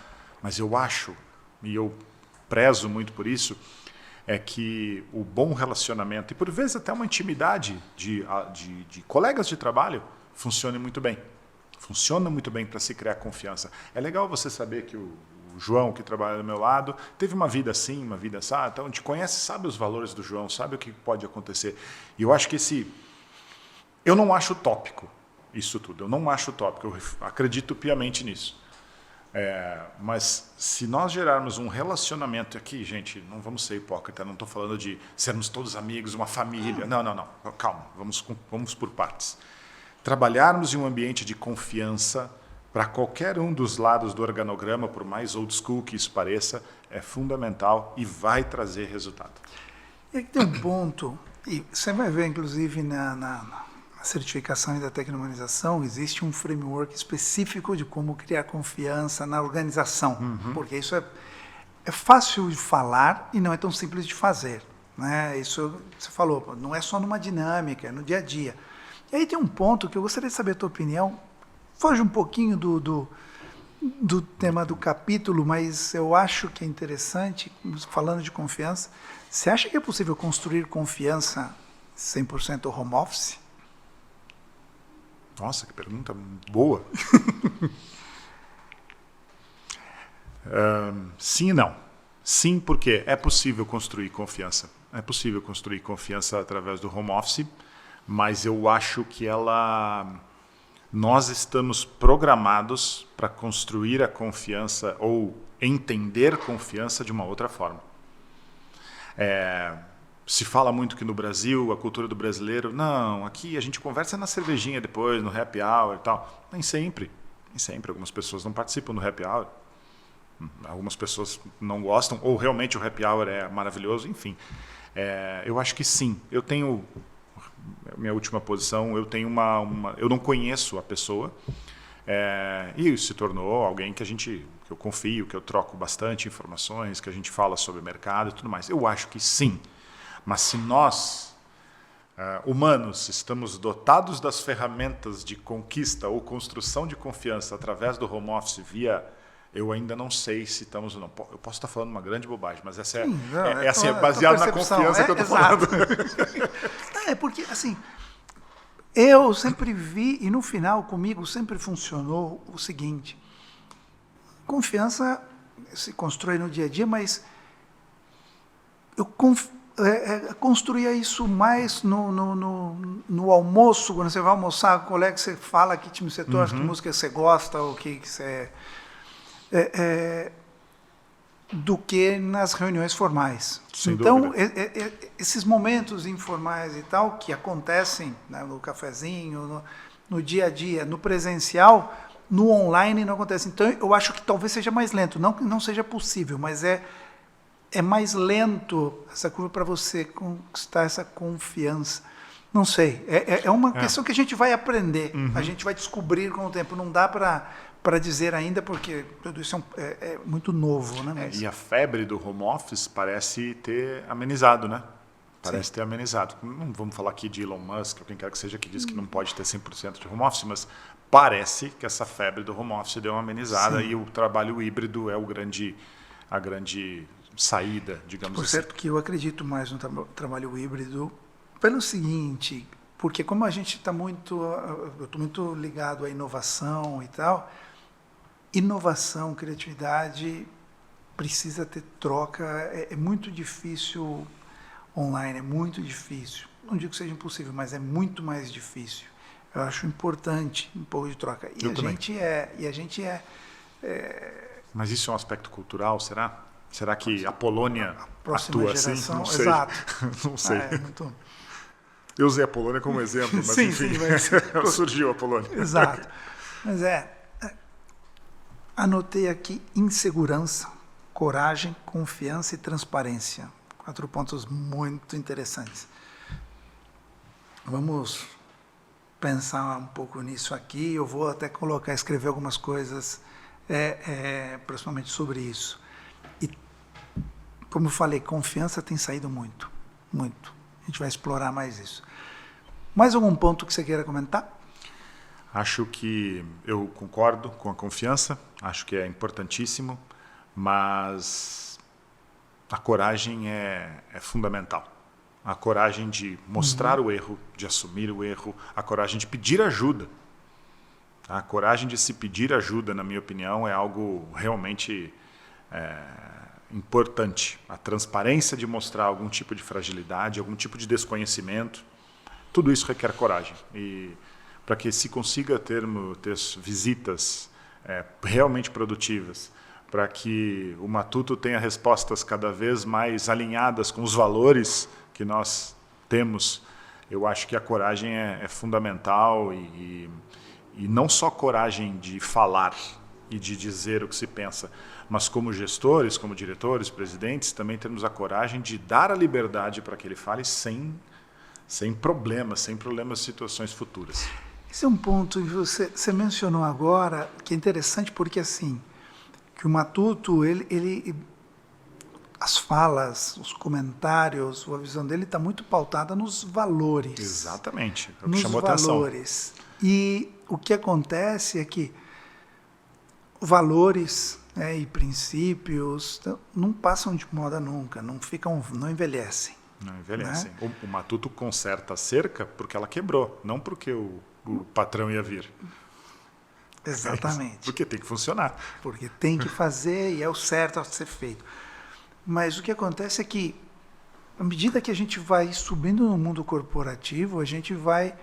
mas eu acho, e eu prezo muito por isso, é que o bom relacionamento, e por vezes até uma intimidade de colegas de trabalho, funcione muito bem. Funciona muito bem para se criar confiança. É legal você saber que o João, que trabalha do meu lado, teve uma vida assim, uma vida assim, então a gente conhece, sabe os valores do João, sabe o que pode acontecer. E eu acho que eu não acho utópico isso tudo, eu não acho utópico, eu acredito piamente nisso. Mas se nós gerarmos um relacionamento aqui, gente, não vamos ser hipócrita, não estou falando de sermos todos amigos, uma família, não, calma, vamos por partes. Trabalharmos em um ambiente de confiança para qualquer um dos lados do organograma, por mais old school que isso pareça, é fundamental e vai trazer resultado. E aqui tem um ponto, e você vai ver, inclusive, na certificação e da tecnomanização, existe um framework específico de como criar confiança na organização, porque isso é fácil de falar e não é tão simples de fazer, né? Isso você falou, não é só numa dinâmica, é no dia a dia. E aí tem um ponto que eu gostaria de saber a tua opinião, foge um pouquinho do tema do capítulo, mas eu acho que é interessante, falando de confiança. Você acha que é possível construir confiança 100% home office? Nossa, que pergunta boa. Sim e não. Sim, porque é possível construir confiança. É possível construir confiança através do home office, mas eu acho que nós estamos programados para construir a confiança ou entender confiança de uma outra forma. Se fala muito que no Brasil, a cultura do brasileiro, não, aqui a gente conversa na cervejinha depois, no happy hour e tal. Nem sempre. Nem sempre. Algumas pessoas não participam do happy hour. Algumas pessoas não gostam, ou realmente o happy hour é maravilhoso, enfim. Eu acho que sim. Eu tenho, minha última posição, eu tenho eu não conheço a pessoa, e se tornou alguém que eu confio, que eu troco bastante informações, que a gente fala sobre o mercado e tudo mais. Eu acho que sim. Mas se nós, humanos, estamos dotados das ferramentas de conquista ou construção de confiança através do home office eu ainda não sei se estamos ou não. Eu posso estar falando uma grande bobagem, mas essa é baseado na confiança que eu estou falando. Porque, assim, eu sempre vi, e no final comigo sempre funcionou o seguinte: confiança se constrói no dia a dia, mas eu construía isso mais no almoço, quando você vai almoçar com o colega, você fala que time você torce, que música você gosta, ou que você... do que nas reuniões formais. Sem então, dúvida. Esses momentos informais e tal, que acontecem, né, no cafezinho, no dia a dia, no presencial, no online não acontece. Então, eu acho que talvez seja mais lento. Não que não seja possível, mas é mais lento essa curva para você conquistar essa confiança. Não sei. É uma questão que a gente vai aprender. A gente vai descobrir com o tempo. Não dá para dizer ainda, porque tudo isso é muito novo, né? Mas... E a febre do home office parece ter amenizado, né? Parece ter amenizado. Não vamos falar aqui de Elon Musk, ou quem quer que seja, que diz que não pode ter 100% de home office, mas parece que essa febre do home office deu uma amenizada. Sim. E o trabalho híbrido é a grande saída, digamos assim. Por certo que eu acredito mais no trabalho híbrido pelo seguinte, porque como a gente está eu estou muito ligado à inovação e tal, inovação, criatividade precisa ter troca, é muito difícil online, é muito difícil. Não digo que seja impossível, mas é muito mais difícil. Eu acho importante um pouco de troca. E a gente é... Mas isso é um aspecto cultural, será? Será que a Polônia próxima atua geração, assim? Não sei. Exato. Não sei. Muito... Eu usei a Polônia como exemplo, mas sim, enfim, mas... surgiu a Polônia. Exato. Mas anotei aqui insegurança, coragem, confiança e transparência. 4 pontos muito interessantes. Vamos pensar um pouco nisso aqui. Eu vou até escrever algumas coisas principalmente sobre isso. E, como eu falei, confiança tem saído muito, muito. A gente vai explorar mais isso. Mais algum ponto que você queira comentar? Acho que eu concordo com a confiança, acho que é importantíssimo, mas a coragem é fundamental. A coragem de mostrar o erro, de assumir o erro, a coragem de pedir ajuda. A coragem de se pedir ajuda, na minha opinião, é algo realmente importante. A transparência de mostrar algum tipo de fragilidade, algum tipo de desconhecimento, tudo isso requer coragem. E para que se consiga ter visitas realmente produtivas, para que o Matuto tenha respostas cada vez mais alinhadas com os valores que nós temos, eu acho que a coragem é fundamental e não só coragem de falar e de dizer o que se pensa, mas como gestores, como diretores, presidentes, também temos a coragem de dar a liberdade para que ele fale sem problemas de situações futuras. Esse é um ponto que você mencionou agora, que é interessante porque assim, que o Matuto, ele as falas, os comentários, a visão dele está muito pautada nos valores. Exatamente. É o que Nos chamou atenção. valores. E o que acontece é que valores, né, e princípios não passam de moda nunca, não envelhecem. Não envelhecem. Né? O matuto conserta a cerca porque ela quebrou, não porque o patrão ia vir. Exatamente. Porque tem que funcionar. Porque tem que fazer e é o certo a ser feito. Mas o que acontece é que, à medida que a gente vai subindo no mundo corporativo, a gente vai,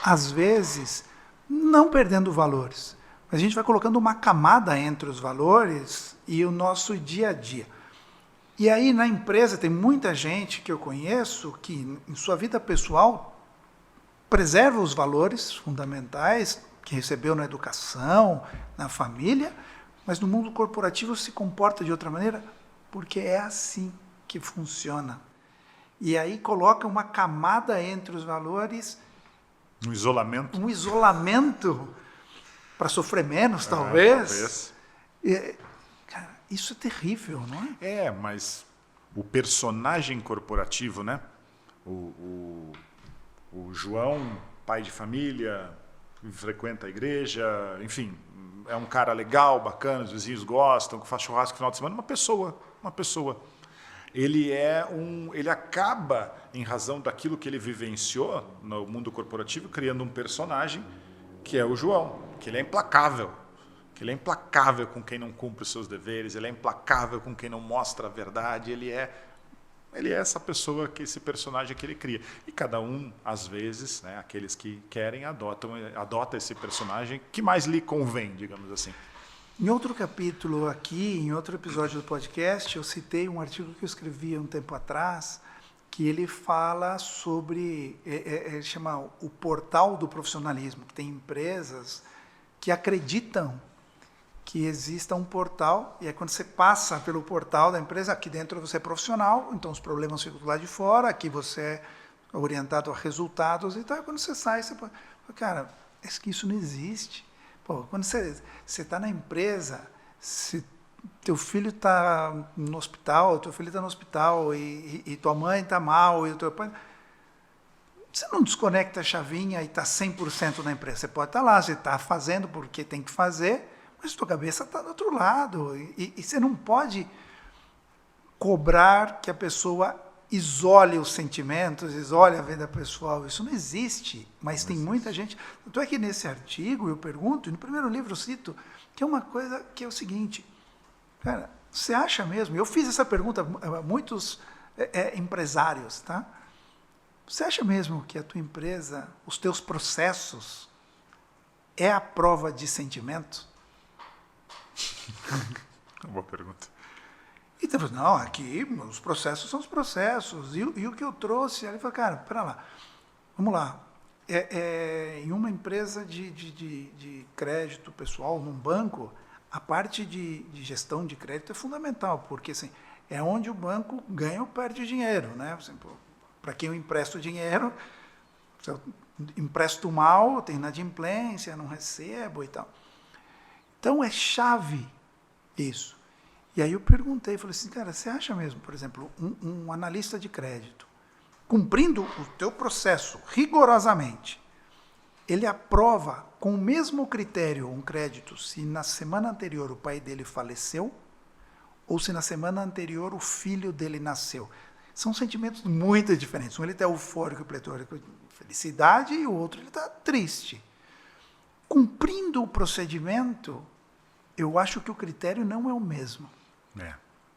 às vezes, não perdendo valores. A gente vai colocando uma camada entre os valores e o nosso dia a dia. E aí, na empresa, tem muita gente que eu conheço que, em sua vida pessoal, preserva os valores fundamentais que recebeu na educação, na família, mas no mundo corporativo se comporta de outra maneira, porque é assim que funciona. E aí coloca uma camada entre os valores. Um isolamento. Um isolamento para sofrer menos, talvez. Talvez. Cara, isso é terrível, não é? É, mas o personagem corporativo, né? O João, pai de família, frequenta a igreja, enfim, é um cara legal, bacana, os vizinhos gostam, que faz churrasco no final de semana, uma pessoa. Ele acaba, em razão daquilo que ele vivenciou no mundo corporativo, criando um personagem que é o João, que ele é implacável. Que ele é implacável com quem não cumpre os seus deveres, ele é implacável com quem não mostra a verdade, ele é essa pessoa, esse personagem que ele cria. E cada um, às vezes, né, aqueles que querem, adota esse personagem que mais lhe convém, digamos assim. Em outro capítulo aqui, em outro episódio do podcast, eu citei um artigo que eu escrevi há um tempo atrás, que ele fala sobre, ele chama o portal do profissionalismo, que tem empresas que acreditam que exista um portal, e aí quando você passa pelo portal da empresa, aqui dentro você é profissional, então os problemas ficam do lado de fora, aqui você é orientado a resultados, então quando você sai, você pode, cara, é que isso não existe. Pô, quando você está na empresa, se teu filho está no hospital, e tua mãe está mal, e o teu pai... Você não desconecta a chavinha e está 100% na empresa. Você pode estar lá, você está fazendo porque tem que fazer, mas tua cabeça está do outro lado. E você não pode cobrar que a pessoa isole os sentimentos, isole a vida pessoal. Isso não existe, mas tem muita gente... Tanto é que nesse artigo eu pergunto, e no primeiro livro eu cito, que é uma coisa que é o seguinte, cara, você acha mesmo? Eu fiz essa pergunta a muitos empresários, tá? Você acha mesmo que a tua empresa, os teus processos, é a prova de sentimento? Boa pergunta. Então, não, aqui os processos são os processos. E o que eu trouxe, ele falou, cara, pera lá, vamos lá. Em uma empresa de crédito pessoal, num banco, a parte de gestão de crédito é fundamental, porque assim, é onde o banco ganha ou perde dinheiro, né? Para quem eu empresto dinheiro, se eu empresto mal, tem inadimplência, não recebo e tal. Então é chave isso. E aí eu perguntei, falei assim, cara, você acha mesmo, por exemplo, um analista de crédito, cumprindo o teu processo rigorosamente, ele aprova com o mesmo critério um crédito se na semana anterior o pai dele faleceu ou se na semana anterior o filho dele nasceu? São sentimentos muito diferentes. Um ele está eufórico, pletórico, felicidade, e o outro ele está triste. Cumprindo o procedimento, eu acho que o critério não é o mesmo.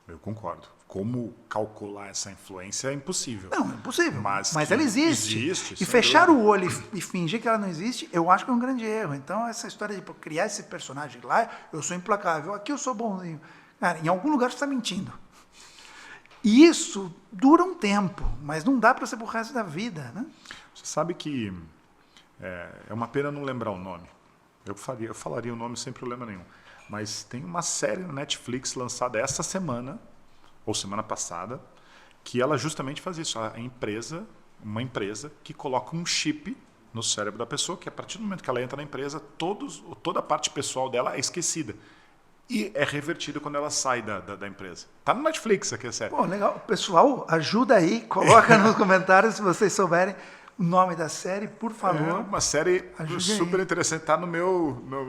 Eu concordo. Como calcular essa influência é impossível. Não, é impossível. Mas ela existe. E fechar o olho e fingir que ela não existe, eu acho que é um grande erro. Então, essa história de criar esse personagem lá, eu sou implacável, aqui eu sou bonzinho. Cara, em algum lugar você está mentindo. E isso dura um tempo, mas não dá para ser pro resto da vida, né? Você sabe que é uma pena não lembrar o nome. Eu falaria o nome sem problema nenhum. Mas tem uma série na Netflix lançada essa semana, ou semana passada, que ela justamente faz isso. Uma empresa que coloca um chip no cérebro da pessoa, que a partir do momento que ela entra na empresa, toda a parte pessoal dela é esquecida. e é revertido quando ela sai da empresa. Tá no Netflix aqui a série. Pô, legal. Pessoal, ajuda aí, coloca nos comentários se vocês souberem o nome da série, por favor. É uma série super interessante. Tá no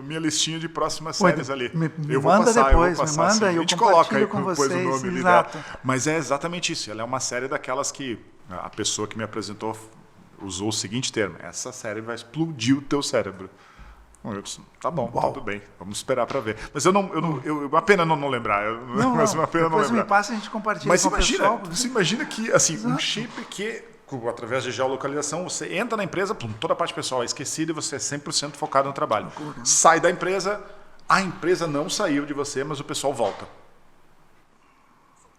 minha listinha de próximas séries ali. Me eu vou manda passar, depois, eu vou passar, me manda, assim. eu A gente coloca aí compartilho com depois vocês. o nome ali Exato. dela. Mas é exatamente isso. Ela é uma série daquelas que a pessoa que me apresentou usou o seguinte termo: essa série vai explodir o teu cérebro. Eu disse, tá bom, Uau. tudo bem, vamos esperar para ver. Mas uma pena não lembrar. Mas uma pena depois não lembrar. me passa e a gente compartilha Mas com o pessoal. você imagina que assim, um Exato. chip que, através de geolocalização, você entra na empresa, toda a parte pessoal é esquecida e você é 100% focado no trabalho. Sai da empresa, a empresa não saiu de você, mas o pessoal volta.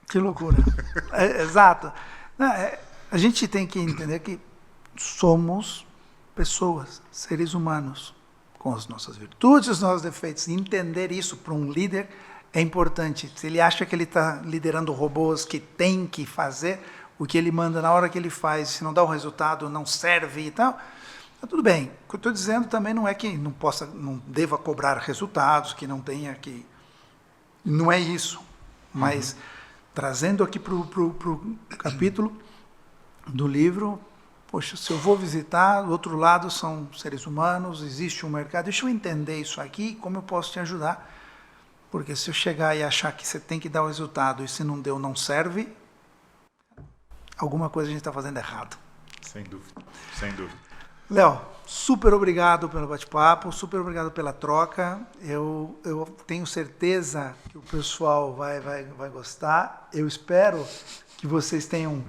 Que loucura. Exato. Não, a gente tem que entender que somos pessoas, seres humanos, com as nossas virtudes, os nossos defeitos. E entender isso para um líder é importante. Se ele acha que ele está liderando robôs que tem que fazer o que ele manda na hora que ele faz, se não dá o resultado, não serve e tal, tá tudo bem. O que eu estou dizendo também não é que não deva cobrar resultados, que não tenha que... Não é isso. Mas, trazendo aqui para o capítulo do livro... Poxa, se eu vou visitar, do outro lado são seres humanos, existe um mercado, deixa eu entender isso aqui, como eu posso te ajudar. Porque se eu chegar e achar que você tem que dar o resultado e se não deu, não serve, alguma coisa a gente está fazendo errado. Sem dúvida, sem dúvida. Léo, super obrigado pelo bate-papo, super obrigado pela troca. Eu tenho certeza que o pessoal vai gostar. Eu espero que vocês tenham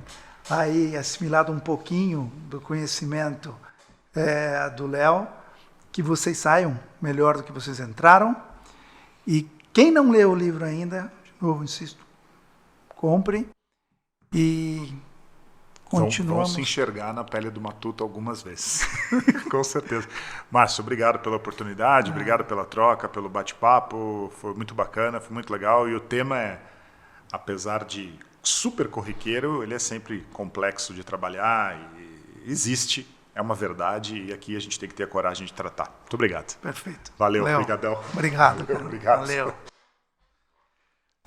aí assimilado um pouquinho do conhecimento do Léo, que vocês saiam melhor do que vocês entraram. E quem não leu o livro ainda, de novo, insisto, compre e continuamos. Vão se enxergar na pele do Matuto algumas vezes, com certeza. Márcio, obrigado pela oportunidade, obrigado pela troca, pelo bate-papo, foi muito bacana, foi muito legal. E o tema é, apesar de super corriqueiro, ele é sempre complexo de trabalhar e existe, é uma verdade e aqui a gente tem que ter a coragem de tratar. Muito obrigado. Perfeito. Valeu, Léo, obrigadão. Obrigado. Valeu, obrigado. Valeu.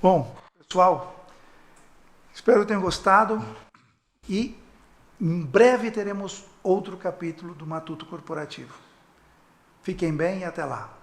Bom, pessoal, espero que tenham gostado e em breve teremos outro capítulo do Matuto Corporativo. Fiquem bem e até lá.